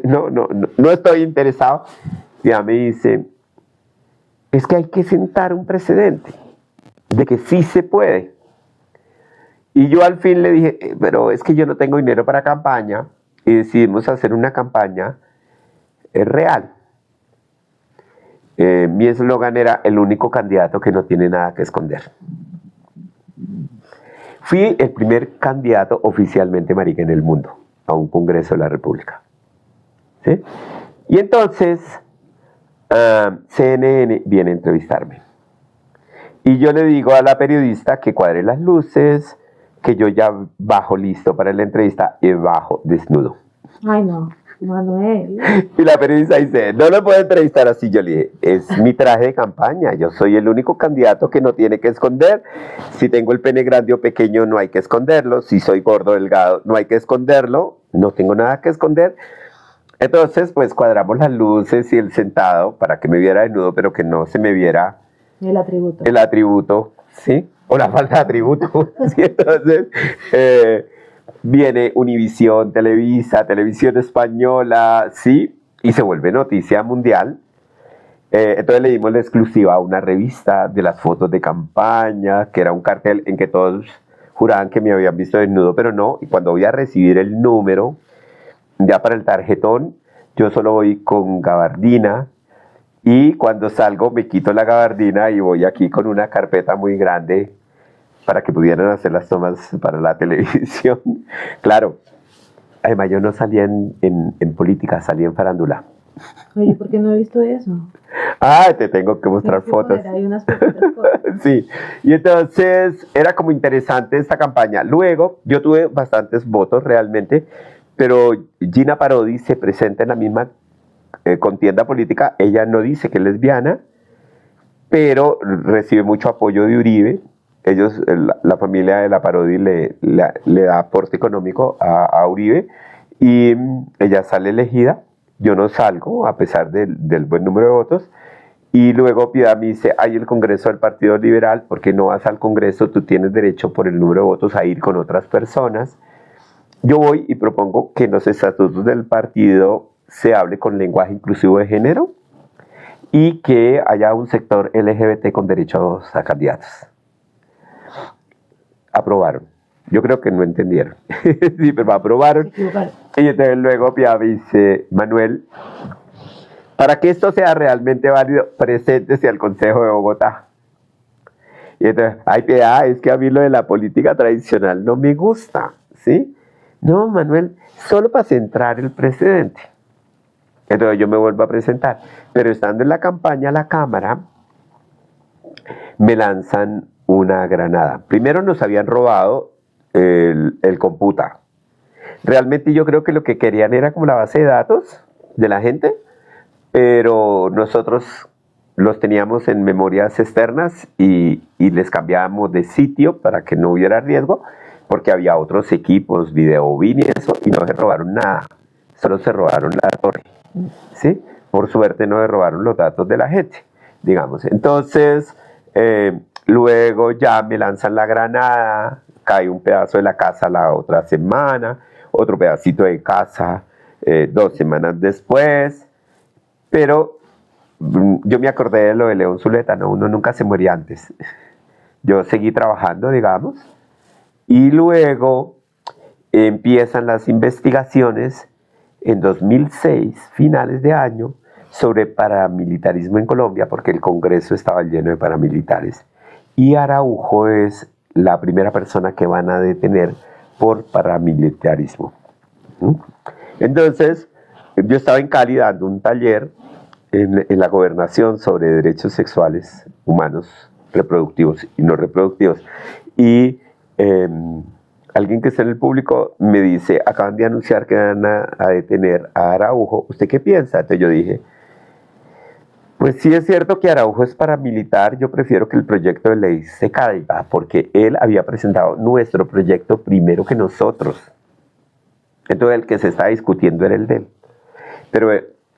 no estoy interesado. Ya me dice, es que hay que sentar un precedente de que sí se puede. Y yo al fin le dije, pero es que yo no tengo dinero para campaña, y decidimos hacer una campaña es real. Mi eslogan era el único candidato que no tiene nada que esconder. Fui el primer candidato oficialmente marica en el mundo a un Congreso de la República. ¿Sí? Y entonces CNN viene a entrevistarme. Y yo le digo a la periodista que cuadre las luces, que yo ya bajo listo para la entrevista y bajo desnudo. Ay, no, Manuel. Y la periodista dice, no lo puedo entrevistar así. Yo le dije, es mi traje de campaña, yo soy el único candidato que no tiene que esconder. Si tengo el pene grande o pequeño, no hay que esconderlo. Si soy gordo o delgado, no hay que esconderlo. No tengo nada que esconder. Entonces, pues cuadramos las luces y el sentado para que me viera desnudo, pero que no se me viera El atributo, ¿sí? O la falta de atributo. ¿Sí? Entonces, viene Univisión, Televisa, Televisión Española, ¿sí? Y se vuelve noticia mundial. Entonces le dimos la exclusiva a una revista de las fotos de campaña, que era un cartel en que todos juraban que me habían visto desnudo, pero no. Y cuando voy a recibir el número, ya para el tarjetón, yo solo voy con gabardina. Y cuando salgo me quito la gabardina y voy aquí con una carpeta muy grande para que pudieran hacer las tomas para la televisión. Claro, además yo no salía en política, salía en farándula. Oye, ¿por qué no he visto eso? Ah, te tengo que mostrar fotos. Hay unas poquitas cosas. Sí, y entonces era como interesante esta campaña. Luego yo tuve bastantes votos realmente, pero Gina Parodi se presenta en la misma contienda política. Ella no dice que es lesbiana, pero recibe mucho apoyo de Uribe. Ellos, la familia de la Parodi le da aporte económico a Uribe y ella sale elegida. Yo no salgo a pesar del buen número de votos. Y luego Piedad me dice, hay el Congreso del Partido Liberal, ¿por qué no vas al Congreso? Tú tienes derecho por el número de votos a ir con otras personas. Yo voy y propongo que en los estatutos del partido se hable con lenguaje inclusivo de género y que haya un sector LGBT con derechos a candidatos. Aprobaron. Yo creo que no entendieron. Sí, pero aprobaron. Y entonces luego Piedad me dice, Manuel, para que esto sea realmente válido, preséntese al Consejo de Bogotá. Y entonces, ay, Piedad, es que a mí lo de la política tradicional no me gusta, ¿sí? No, Manuel, solo para centrar el precedente. Entonces yo me vuelvo a presentar. Pero estando en la campaña, a la Cámara, me lanzan una granada. Primero nos habían robado el computa. Realmente yo creo que lo que querían era como la base de datos de la gente, pero nosotros los teníamos en memorias externas y les cambiábamos de sitio para que no hubiera riesgo, porque había otros equipos, videobin y eso, y no se robaron nada, solo se robaron la torre, ¿sí? Por suerte no se robaron los datos de la gente, digamos. Entonces, luego ya me lanzan la granada, cae un pedazo de la casa la otra semana, otro pedacito de casa 2 semanas después, pero yo me acordé de lo de León Zuleta, ¿no? Uno nunca se moría antes. Yo seguí trabajando, digamos, y luego empiezan las investigaciones en 2006, finales de año, sobre paramilitarismo en Colombia, porque el Congreso estaba lleno de paramilitares. Y Araujo es la primera persona que van a detener por paramilitarismo. Entonces, yo estaba en Cali dando un taller en la gobernación sobre derechos sexuales humanos, reproductivos y no reproductivos. Y alguien que está en el público me dice, acaban de anunciar que van a detener a Araujo. ¿Usted qué piensa? Entonces yo dije, pues sí es cierto que Araujo es paramilitar, yo prefiero que el proyecto de ley se caiga, porque él había presentado nuestro proyecto primero que nosotros. Entonces el que se está discutiendo era el de él.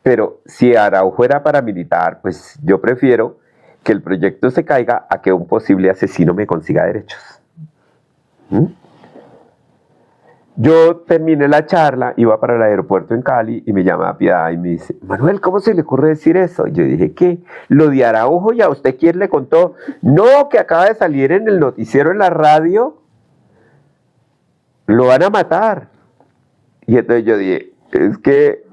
Pero si Araujo era paramilitar, pues yo prefiero que el proyecto se caiga a que un posible asesino me consiga derechos. Yo terminé la charla, iba para el aeropuerto en Cali y me llama Piedad y me dice, Manuel, ¿cómo se le ocurre decir eso? Y yo dije, ¿qué? ¿Lo de Araujo y a usted quién le contó? No, que acaba de salir en el noticiero en la radio, lo van a matar. Y entonces yo dije, es que,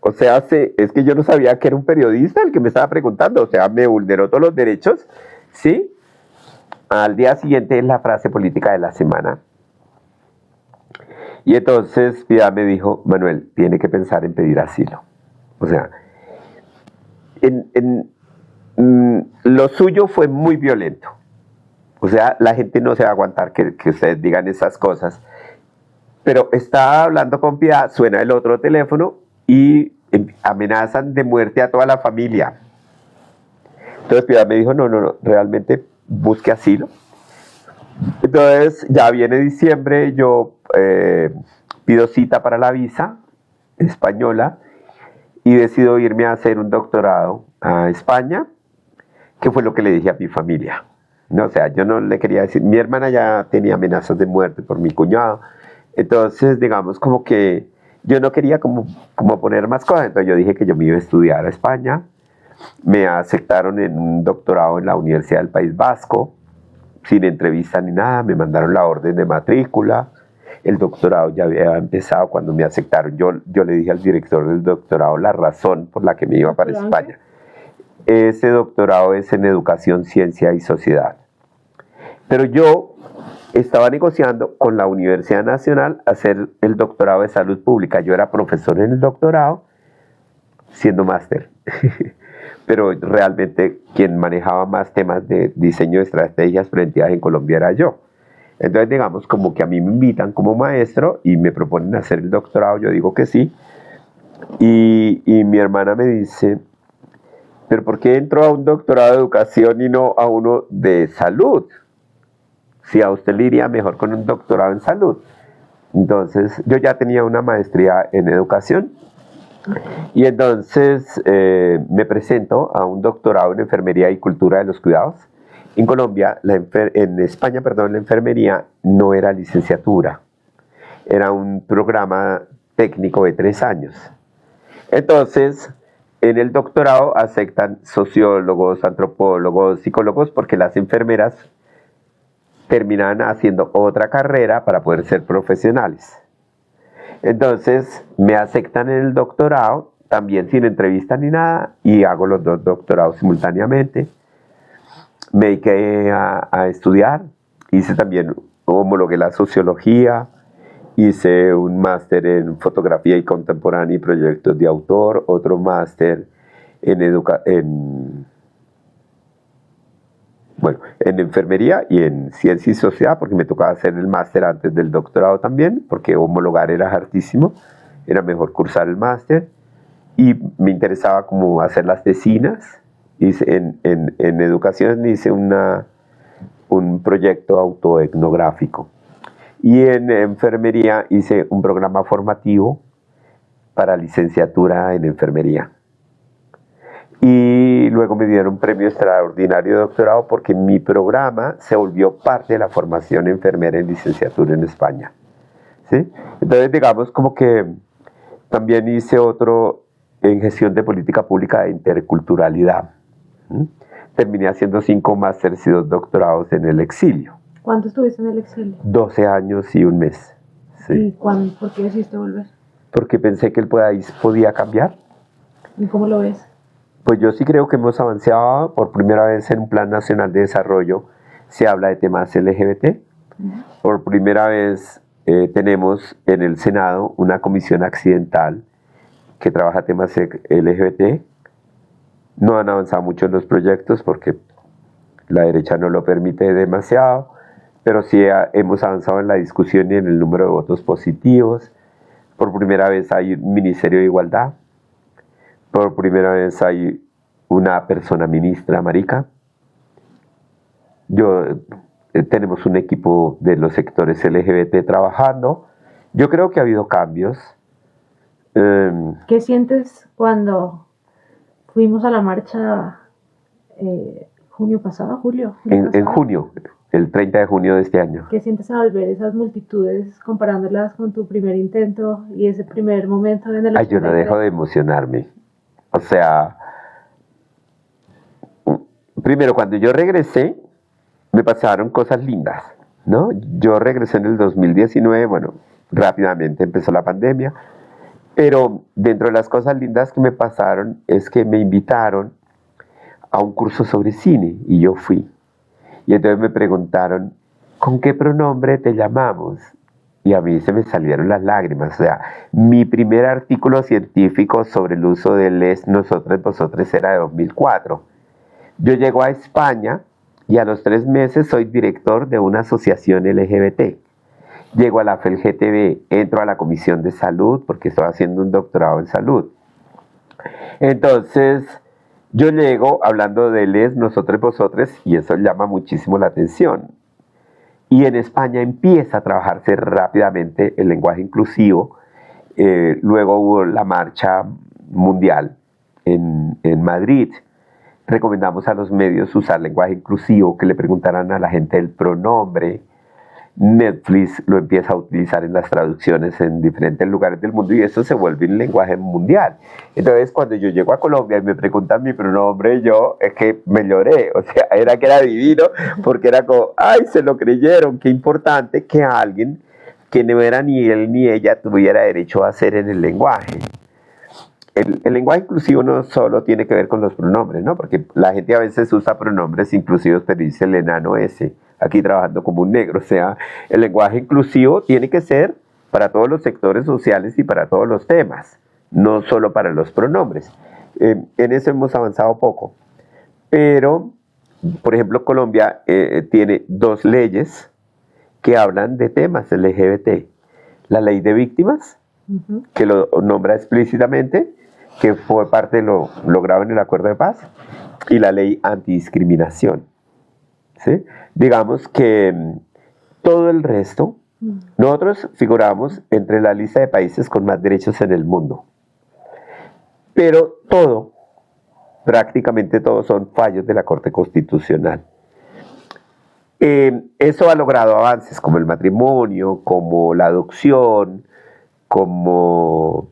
O sea, es que yo no sabía que era un periodista el que me estaba preguntando. O sea, me vulneró todos los derechos, ¿sí? Al día siguiente es la frase política de la semana. Y entonces Piedad me dijo, Manuel, tiene que pensar en pedir asilo. O sea, lo suyo fue muy violento. O sea, la gente no se va a aguantar que ustedes digan esas cosas. Pero estaba hablando con Piedad, suena el otro teléfono y amenazan de muerte a toda la familia. Entonces Piedad me dijo, no, realmente busque asilo. Entonces ya viene diciembre, yo pido cita para la visa española y decido irme a hacer un doctorado a España, que fue lo que le dije a mi familia. No, o sea, yo no le quería decir, mi hermana ya tenía amenazas de muerte por mi cuñado, entonces digamos como que yo no quería como poner más cosas, entonces yo dije que yo me iba a estudiar a España, me aceptaron en un doctorado en la Universidad del País Vasco, sin entrevista ni nada, me mandaron la orden de matrícula, el doctorado ya había empezado cuando me aceptaron, yo le dije al director del doctorado la razón por la que me iba para España. Ese doctorado es en Educación, Ciencia y Sociedad. Pero yo estaba negociando con la Universidad Nacional hacer el doctorado de Salud Pública. Yo era profesor en el doctorado, siendo máster. Pero realmente quien manejaba más temas de diseño de estrategias preventivas en Colombia era yo. Entonces, digamos, como que a mí me invitan como maestro y me proponen hacer el doctorado, yo digo que sí. Y mi hermana me dice, ¿pero por qué entró a un doctorado de educación y no a uno de salud? Si a usted le iría mejor con un doctorado en salud. Entonces, yo ya tenía una maestría en educación y entonces me presento a un doctorado en enfermería y cultura de los cuidados. En Colombia, en España, perdón, la enfermería no era licenciatura, era un programa técnico de 3 años. Entonces, en el doctorado aceptan sociólogos, antropólogos, psicólogos, porque las enfermeras terminan haciendo otra carrera para poder ser profesionales. Entonces, me aceptan en el doctorado, también sin entrevista ni nada, y hago los 2 doctorados simultáneamente. Me dediqué a estudiar, hice también, homologué la sociología, hice un máster en fotografía y contemporánea y proyectos de autor, otro máster en enfermería y en ciencia y sociedad, porque me tocaba hacer el máster antes del doctorado también, porque homologar era hartísimo, era mejor cursar el máster, y me interesaba como hacer las tesinas. Hice en educación hice un proyecto autoetnográfico. Y en enfermería hice un programa formativo para licenciatura en enfermería. Y luego me dieron un premio extraordinario de doctorado porque mi programa se volvió parte de la formación enfermera en licenciatura en España. ¿Sí? Entonces, digamos como que también hice otro en gestión de política pública de interculturalidad. Terminé haciendo 5 másteres y 2 doctorados en el exilio. ¿Cuánto estuviste en el exilio? 12 años y 1 mes. Sí. ¿Y por qué decidiste volver? Porque pensé que el país podía cambiar. ¿Y cómo lo ves? Pues yo sí creo que hemos avanzado. Por primera vez en un Plan Nacional de Desarrollo se habla de temas LGBT. Por primera vez tenemos en el Senado una comisión accidental que trabaja temas LGBT. No han avanzado mucho en los proyectos porque la derecha no lo permite demasiado, pero sí hemos avanzado en la discusión y en el número de votos positivos. Por primera vez hay un Ministerio de Igualdad. Por primera vez hay una persona ministra, marica. Tenemos un equipo de los sectores LGBT trabajando. Yo creo que ha habido cambios. ¿Qué sientes cuando fuimos a la marcha julio pasado? En junio, el 30 de junio de este año. ¿Qué sientes al ver esas multitudes comparándolas con tu primer intento y ese primer momento en el 83? Yo no dejo de emocionarme. O sea, primero cuando yo regresé, me pasaron cosas lindas, ¿no? Yo regresé en el 2019, bueno, rápidamente empezó la pandemia. Pero dentro de las cosas lindas que me pasaron es que me invitaron a un curso sobre cine y yo fui. Y entonces me preguntaron, ¿con qué pronombre te llamamos? Y a mí se me salieron las lágrimas. O sea, mi primer artículo científico sobre el uso del es, nosotros, vosotros era de 2004. Yo llego a España y a los 3 meses soy director de una asociación LGBT. Llego a la FELGTB, entro a la Comisión de Salud porque estoy haciendo un doctorado en salud. Entonces, yo llego hablando de les, nosotros, vosotros, y eso llama muchísimo la atención. Y en España empieza a trabajarse rápidamente el lenguaje inclusivo. Luego hubo la marcha mundial en Madrid. Recomendamos a los medios usar lenguaje inclusivo, que le preguntaran a la gente el pronombre. Netflix lo empieza a utilizar en las traducciones en diferentes lugares del mundo y eso se vuelve un lenguaje mundial. Entonces, cuando yo llego a Colombia y me preguntan mi pronombre, yo es que me lloré, o sea, era que era divino, porque era como, ay, se lo creyeron, qué importante que alguien que no era ni él ni ella tuviera derecho a hacer en el lenguaje. El lenguaje inclusivo no solo tiene que ver con los pronombres, ¿no? Porque la gente a veces usa pronombres inclusivos, pero dice el enano ese, aquí trabajando como un negro. O sea, el lenguaje inclusivo tiene que ser para todos los sectores sociales y para todos los temas, no solo para los pronombres. En eso hemos avanzado poco. Pero, por ejemplo, Colombia tiene 2 leyes que hablan de temas LGBT. La ley de víctimas, que lo nombra explícitamente, que fue parte de lo logrado en el acuerdo de paz, y la ley antidiscriminación. ¿Sí? Digamos que todo el resto, nosotros figuramos entre la lista de países con más derechos en el mundo. Pero todo, prácticamente todos son fallos de la Corte Constitucional. Eso ha logrado avances como el matrimonio, como la adopción, como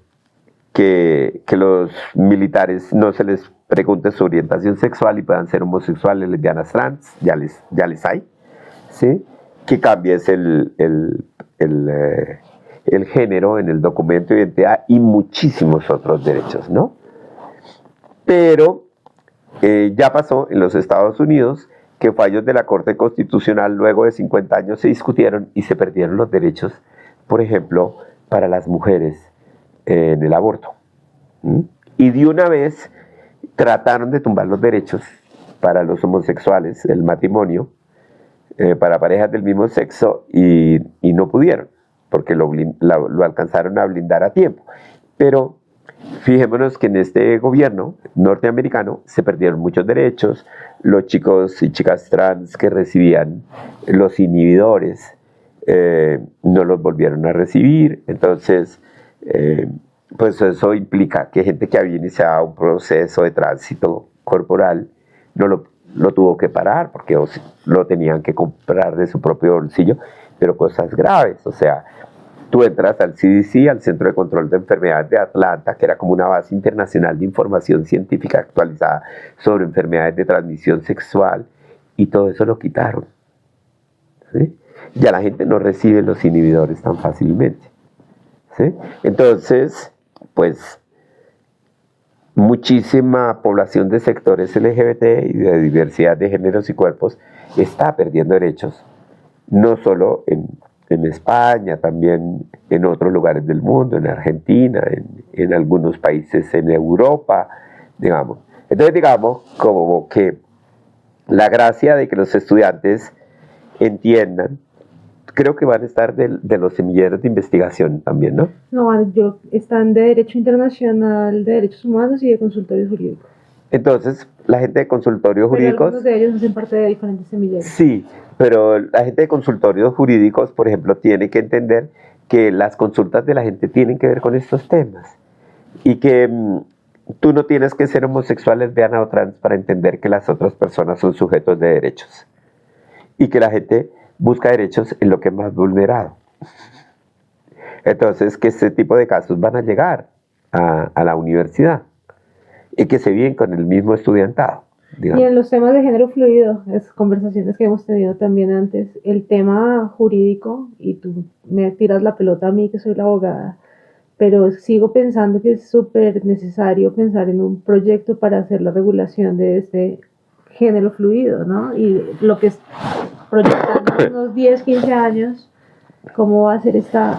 que los militares no se les pregunte su orientación sexual y puedan ser homosexuales, lesbianas, trans, ya les hay, ¿sí? Que cambies el género en el documento de identidad y muchísimos otros derechos, ¿no? Pero ya pasó en los Estados Unidos que fallos de la Corte Constitucional luego de 50 años se discutieron y se perdieron los derechos, por ejemplo, para las mujeres en el aborto. Y de una vez trataron de tumbar los derechos para los homosexuales, el matrimonio, para parejas del mismo sexo y no pudieron, porque lo alcanzaron a blindar a tiempo. Pero fijémonos que en este gobierno norteamericano se perdieron muchos derechos, los chicos y chicas trans que recibían los inhibidores no los volvieron a recibir, entonces pues eso implica que gente que había iniciado un proceso de tránsito corporal no lo tuvo que parar porque lo tenían que comprar de su propio bolsillo, pero cosas graves, o sea, tú entras al CDC, al Centro de Control de Enfermedades de Atlanta, que era como una base internacional de información científica actualizada sobre enfermedades de transmisión sexual, y todo eso lo quitaron. ¿Sí? Ya la gente no recibe los inhibidores tan fácilmente. ¿Sí? Entonces, pues, muchísima población de sectores LGBT y de diversidad de géneros y cuerpos está perdiendo derechos, no solo en España, también en otros lugares del mundo, en Argentina, en algunos países en Europa, digamos. Entonces, digamos, como que la gracia de que los estudiantes entiendan, creo que van a estar de los semilleros de investigación también, ¿no? No, están de Derecho Internacional, de Derechos Humanos y de Consultorios Jurídicos. Entonces, la gente de consultorios jurídicos... Algunos de ellos hacen parte de diferentes semilleros. Sí, pero la gente de consultorios jurídicos, por ejemplo, tiene que entender que las consultas de la gente tienen que ver con estos temas. Y que tú no tienes que ser homosexual, lesbiana o trans para entender que las otras personas son sujetos de derechos. Y que la gente busca derechos en lo que es más vulnerado. Entonces, que este tipo de casos van a llegar a la universidad y que se vienen con el mismo estudiantado. Digamos. Y en los temas de género fluido, es conversaciones que hemos tenido también antes, el tema jurídico, y tú me tiras la pelota a mí que soy la abogada, pero sigo pensando que es súper necesario pensar en un proyecto para hacer la regulación de este género fluido, ¿no? Y lo que es proyectando unos 10, 15 años, cómo va a ser esta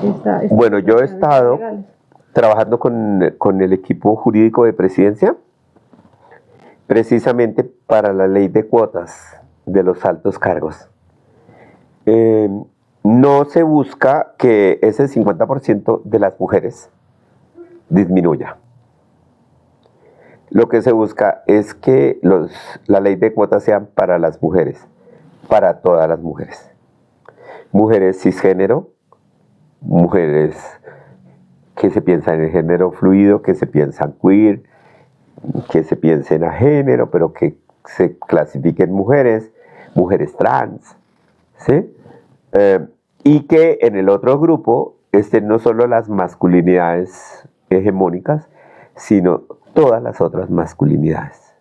Bueno, yo he situación estado legal. trabajando con el equipo jurídico de Presidencia precisamente para la ley de cuotas de los altos cargos. No se busca que ese 50% de las mujeres disminuya. Lo que se busca es que la ley de cuotas sean para las mujeres, para todas las mujeres. Mujeres cisgénero, mujeres que se piensan en el género fluido, que se piensan queer, que se piensen a género, pero que se clasifiquen mujeres, mujeres trans, ¿sí? Y que en el otro grupo estén no solo las masculinidades hegemónicas, sino todas las otras masculinidades,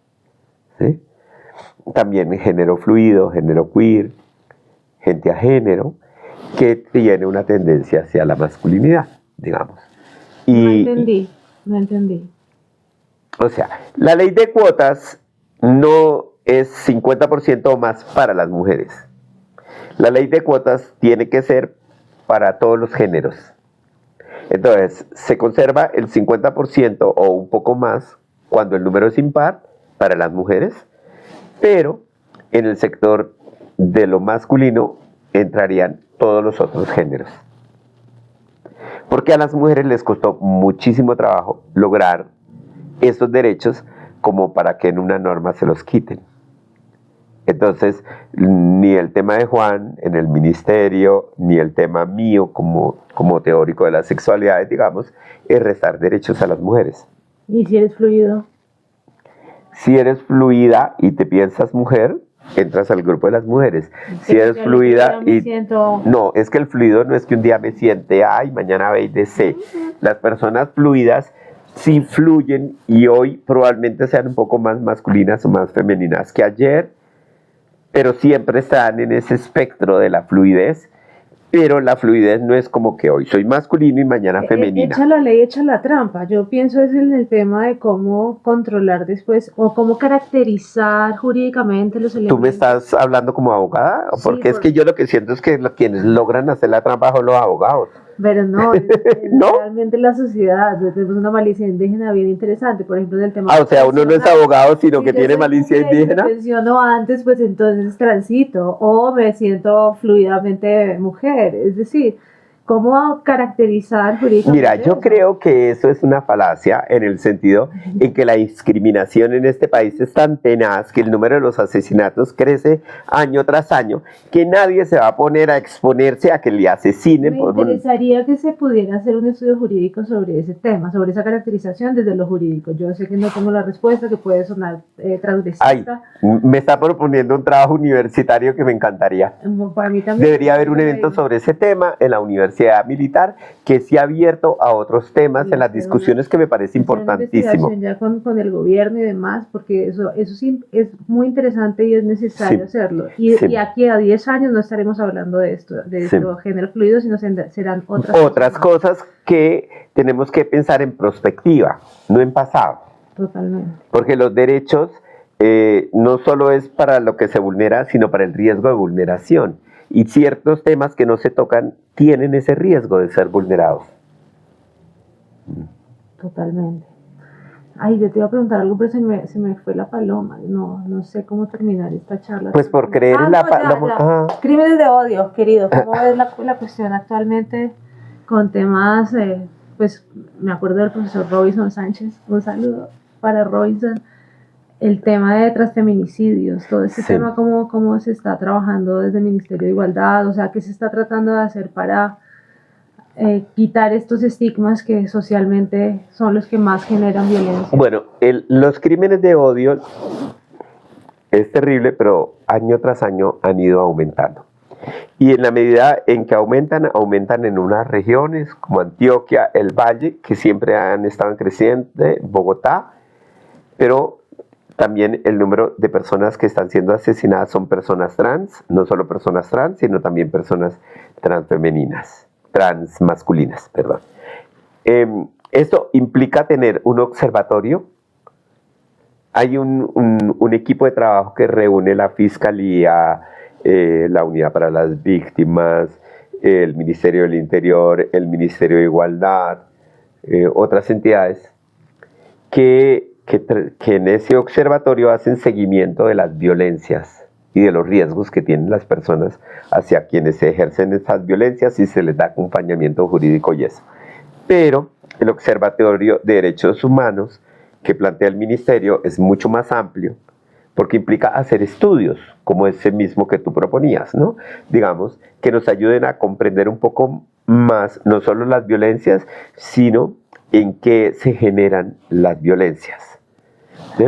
¿sí? También género fluido, género queer, gente a género, que tiene una tendencia hacia la masculinidad, digamos. No entendí. O sea, la ley de cuotas no es 50% o más para las mujeres. La ley de cuotas tiene que ser para todos los géneros. Entonces, se conserva el 50% o un poco más cuando el número es impar para las mujeres, pero en el sector de lo masculino entrarían todos los otros géneros. Porque a las mujeres les costó muchísimo trabajo lograr estos derechos como para que en una norma se los quiten. Entonces, ni el tema de Juan en el ministerio, ni el tema mío como teórico de las sexualidades, digamos, es restar derechos a las mujeres. ¿Y si eres fluido? Si eres fluida y te piensas mujer, entras al grupo de las mujeres. Si eres fluida y... No, es que el fluido no es que un día me siente A y mañana B y de C. Las personas fluidas sí fluyen y hoy probablemente sean un poco más masculinas o más femeninas que ayer, pero siempre están en ese espectro de la fluidez, pero la fluidez no es como que hoy soy masculino y mañana femenina. Echa la ley, echa la trampa. Yo pienso es en el tema de cómo controlar después o cómo caracterizar jurídicamente los elementos. ¿Tú me estás hablando como abogada? Porque es que yo lo que siento es que quienes logran hacer la trampa son los abogados. Pero no, ¿No? realmente la sociedad, tenemos una malicia indígena bien interesante, por ejemplo, del tema... o sea, uno no es abogado, sino que tiene malicia indígena. Si me pensiono antes, pues entonces transito, o me siento fluidamente mujer, es decir, ¿cómo caracterizar jurídicamente? Mira, yo creo que eso es una falacia en el sentido en que la discriminación en este país es tan tenaz que el número de los asesinatos crece año tras año, que nadie se va a poner a exponerse a que le asesinen. Me interesaría que se pudiera hacer un estudio jurídico sobre ese tema, sobre esa caracterización desde lo jurídico. Yo sé que no tengo la respuesta, que puede sonar transgresista. Ay, me está proponiendo un trabajo universitario que me encantaría. Para mí también. Debería haber un evento sobre ese tema en la Universidad Militar que se ha abierto a otros temas en las discusiones que me parece importantísimo. Ya con el gobierno y demás, porque eso sí es muy interesante y es necesario hacerlo. Y aquí a 10 años no estaremos hablando de esto, género fluido, sino serán otras cosas que tenemos que pensar en perspectiva, no en pasado. Totalmente. Porque los derechos no solo es para lo que se vulnera, sino para el riesgo de vulneración. Y ciertos temas que no se tocan tienen ese riesgo de ser vulnerados. Totalmente. Ay, yo te iba a preguntar algo, pero se me fue la paloma. No sé cómo terminar esta charla. Pues por creer en la paloma. Crímenes de odio, querido. ¿Cómo ves la cuestión actualmente con temas? Pues me acuerdo del profesor Robinson Sánchez. Un saludo para Robinson. El tema de transfeminicidios, todo este tema, cómo se está trabajando desde el Ministerio de Igualdad, o sea, qué se está tratando de hacer para quitar estos estigmas que socialmente son los que más generan violencia. Bueno, los crímenes de odio es terrible, pero año tras año han ido aumentando. Y en la medida en que aumentan en unas regiones como Antioquia, el Valle, que siempre han estado en creciente, Bogotá, pero también el número de personas que están siendo asesinadas son personas trans, no solo personas trans, sino también personas transfemeninas, transmasculinas, perdón. Esto implica tener un observatorio. Hay un equipo de trabajo que reúne la Fiscalía, la Unidad para las Víctimas, el Ministerio del Interior, el Ministerio de Igualdad, otras entidades que en ese observatorio hacen seguimiento de las violencias y de los riesgos que tienen las personas hacia quienes se ejercen esas violencias y se les da acompañamiento jurídico y eso. Pero el Observatorio de Derechos Humanos que plantea el Ministerio es mucho más amplio porque implica hacer estudios como ese mismo que tú proponías, ¿no? Digamos, que nos ayuden a comprender un poco más no solo las violencias, sino en qué se generan las violencias. ¿Sí?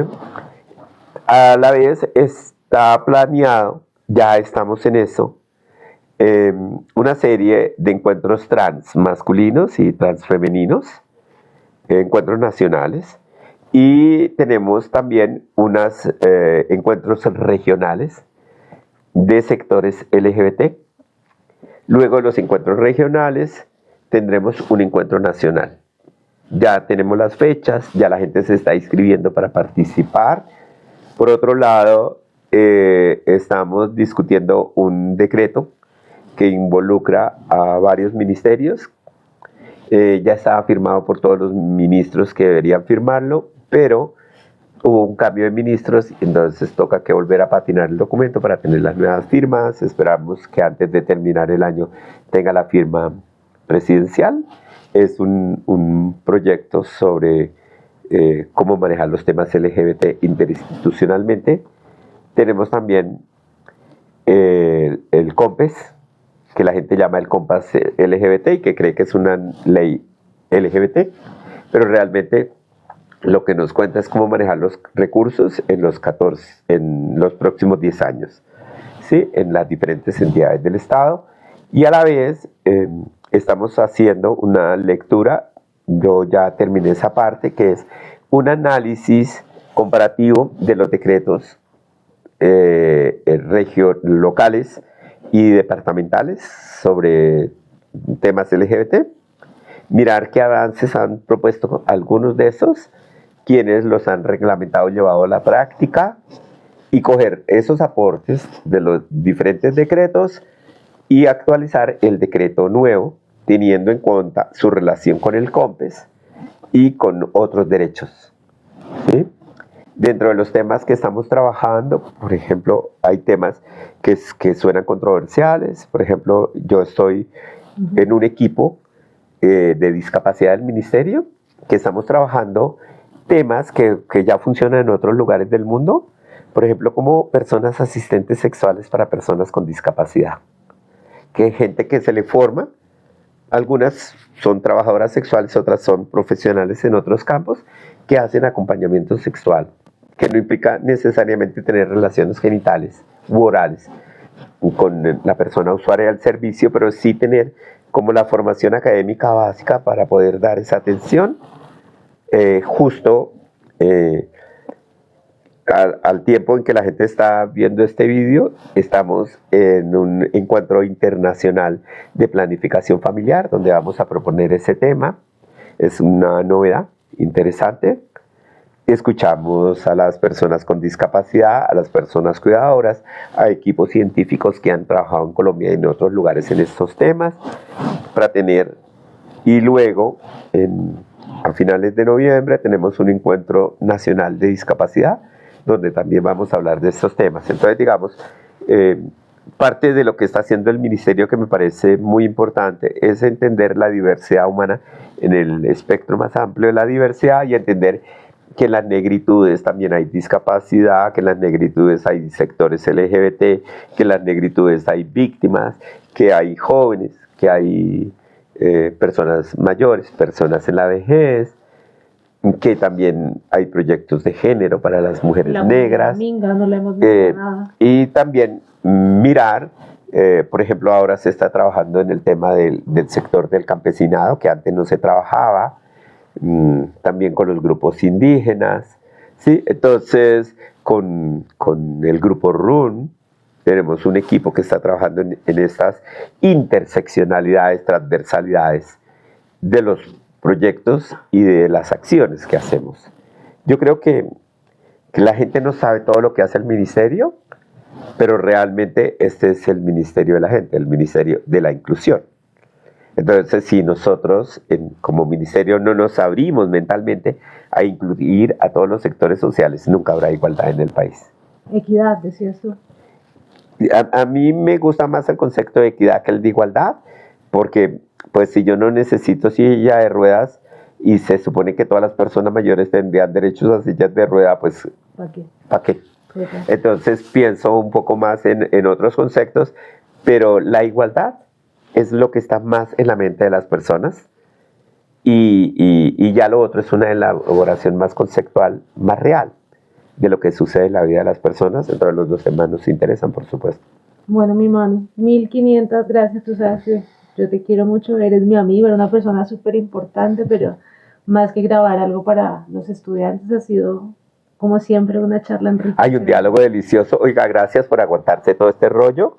A la vez está planeado, ya estamos en eso, una serie de encuentros trans masculinos y transfemeninos, encuentros nacionales, y tenemos también unos encuentros regionales de sectores LGBT. Luego de los encuentros regionales tendremos un encuentro nacional. Ya tenemos las fechas, ya la gente se está inscribiendo para participar. Por otro lado, estamos discutiendo un decreto que involucra a varios ministerios. Ya estaba firmado por todos los ministros que deberían firmarlo, pero hubo un cambio de ministros, entonces toca que volver a patinar el documento para tener las nuevas firmas. Esperamos que antes de terminar el año tenga la firma presidencial. Es un proyecto sobre cómo manejar los temas LGBT interinstitucionalmente. Tenemos también el COMPES, que la gente llama el COMPAS LGBT y que cree que es una ley LGBT, pero realmente lo que nos cuenta es cómo manejar los recursos en los próximos 10 años, ¿sí? En las diferentes entidades del Estado. Y a la vez estamos haciendo una lectura, yo ya terminé esa parte, que es un análisis comparativo de los decretos locales y departamentales sobre temas LGBT, mirar qué avances han propuesto algunos de esos, quienes los han reglamentado y llevado a la práctica, y coger esos aportes de los diferentes decretos y actualizar el decreto nuevo, teniendo en cuenta su relación con el COMPES y con otros derechos, ¿sí? Dentro de los temas que estamos trabajando, por ejemplo, hay temas que suenan controversiales. Por ejemplo, yo estoy en un equipo de discapacidad del ministerio, que estamos trabajando temas que ya funcionan en otros lugares del mundo, por ejemplo, como personas asistentes sexuales para personas con discapacidad, que hay gente que se le forma, algunas son trabajadoras sexuales, otras son profesionales en otros campos, que hacen acompañamiento sexual, que no implica necesariamente tener relaciones genitales u orales con la persona usuaria del servicio, pero sí tener como la formación académica básica para poder dar esa atención justo al tiempo en que la gente está viendo este vídeo. Estamos en un encuentro internacional de planificación familiar donde vamos a proponer ese tema. Es una novedad interesante. Escuchamos a las personas con discapacidad, a las personas cuidadoras, a equipos científicos que han trabajado en Colombia y en otros lugares en estos temas para tener. Y luego, a finales de noviembre, tenemos un encuentro nacional de discapacidad donde también vamos a hablar de estos temas. Entonces, digamos, parte de lo que está haciendo el ministerio, que me parece muy importante, es entender la diversidad humana en el espectro más amplio de la diversidad y entender que en las negritudes también hay discapacidad, que en las negritudes hay sectores LGBT, que en las negritudes hay víctimas, que hay jóvenes, que hay personas mayores, personas en la vejez, que también hay proyectos de género para las mujeres negras. Minga, no le hemos mencionado. Y también mirar, por ejemplo, ahora se está trabajando en el tema del sector del campesinado, que antes no se trabajaba, también con los grupos indígenas, ¿sí? Entonces, con el grupo RUN, tenemos un equipo que está trabajando en estas interseccionalidades, transversalidades de los proyectos y de las acciones que hacemos. Yo creo que la gente no sabe todo lo que hace el ministerio, pero realmente este es el ministerio de la gente, el ministerio de la inclusión. Entonces, si nosotros como ministerio no nos abrimos mentalmente a incluir a todos los sectores sociales, nunca habrá igualdad en el país. Equidad, decías tú. A mí me gusta más el concepto de equidad que el de igualdad, porque pues si yo no necesito silla de ruedas y se supone que todas las personas mayores tendrían derechos a sillas de rueda, pues ¿Para qué? ¿para qué? Total. Entonces pienso un poco más en otros conceptos, pero la igualdad es lo que está más en la mente de las personas y ya lo otro es una elaboración más conceptual, más real de lo que sucede en la vida de las personas. Entonces los dos temas nos interesan, por supuesto. Bueno, mi Manu, 1500 gracias. Tú sabes que yo te quiero mucho, eres mi amigo, eres una persona súper importante, pero más que grabar algo para los estudiantes, ha sido, como siempre, una charla enriquecedora. Hay un diálogo delicioso. Oiga, gracias por aguantarse todo este rollo.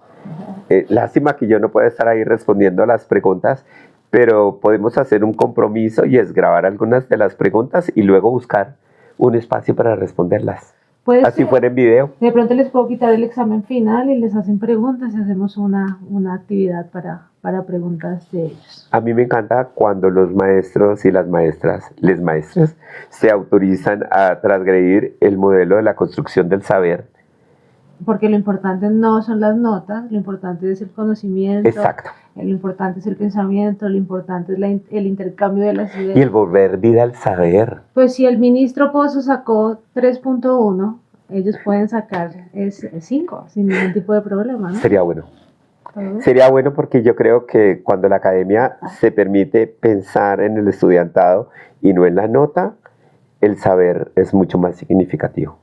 Lástima que yo no pueda estar ahí respondiendo a las preguntas, pero podemos hacer un compromiso y es grabar algunas de las preguntas y luego buscar un espacio para responderlas. Pues, Así fuera en video. de pronto les puedo quitar el examen final y les hacen preguntas y hacemos una actividad para preguntas de ellos. A mí me encanta cuando los maestros y las maestras, les maestras, se autorizan a transgredir el modelo de la construcción del saber. Porque lo importante no son las notas, lo importante es el conocimiento. Exacto. Lo importante es el pensamiento, lo importante es el intercambio de las ideas. Y el volver vida al saber. Pues si el ministro Pozo sacó 3.1, ellos pueden sacar 5 sin ningún tipo de problema, ¿no? Sería bueno. Sería bueno porque yo creo que cuando la academia se permite pensar en el estudiantado y no en la nota, el saber es mucho más significativo.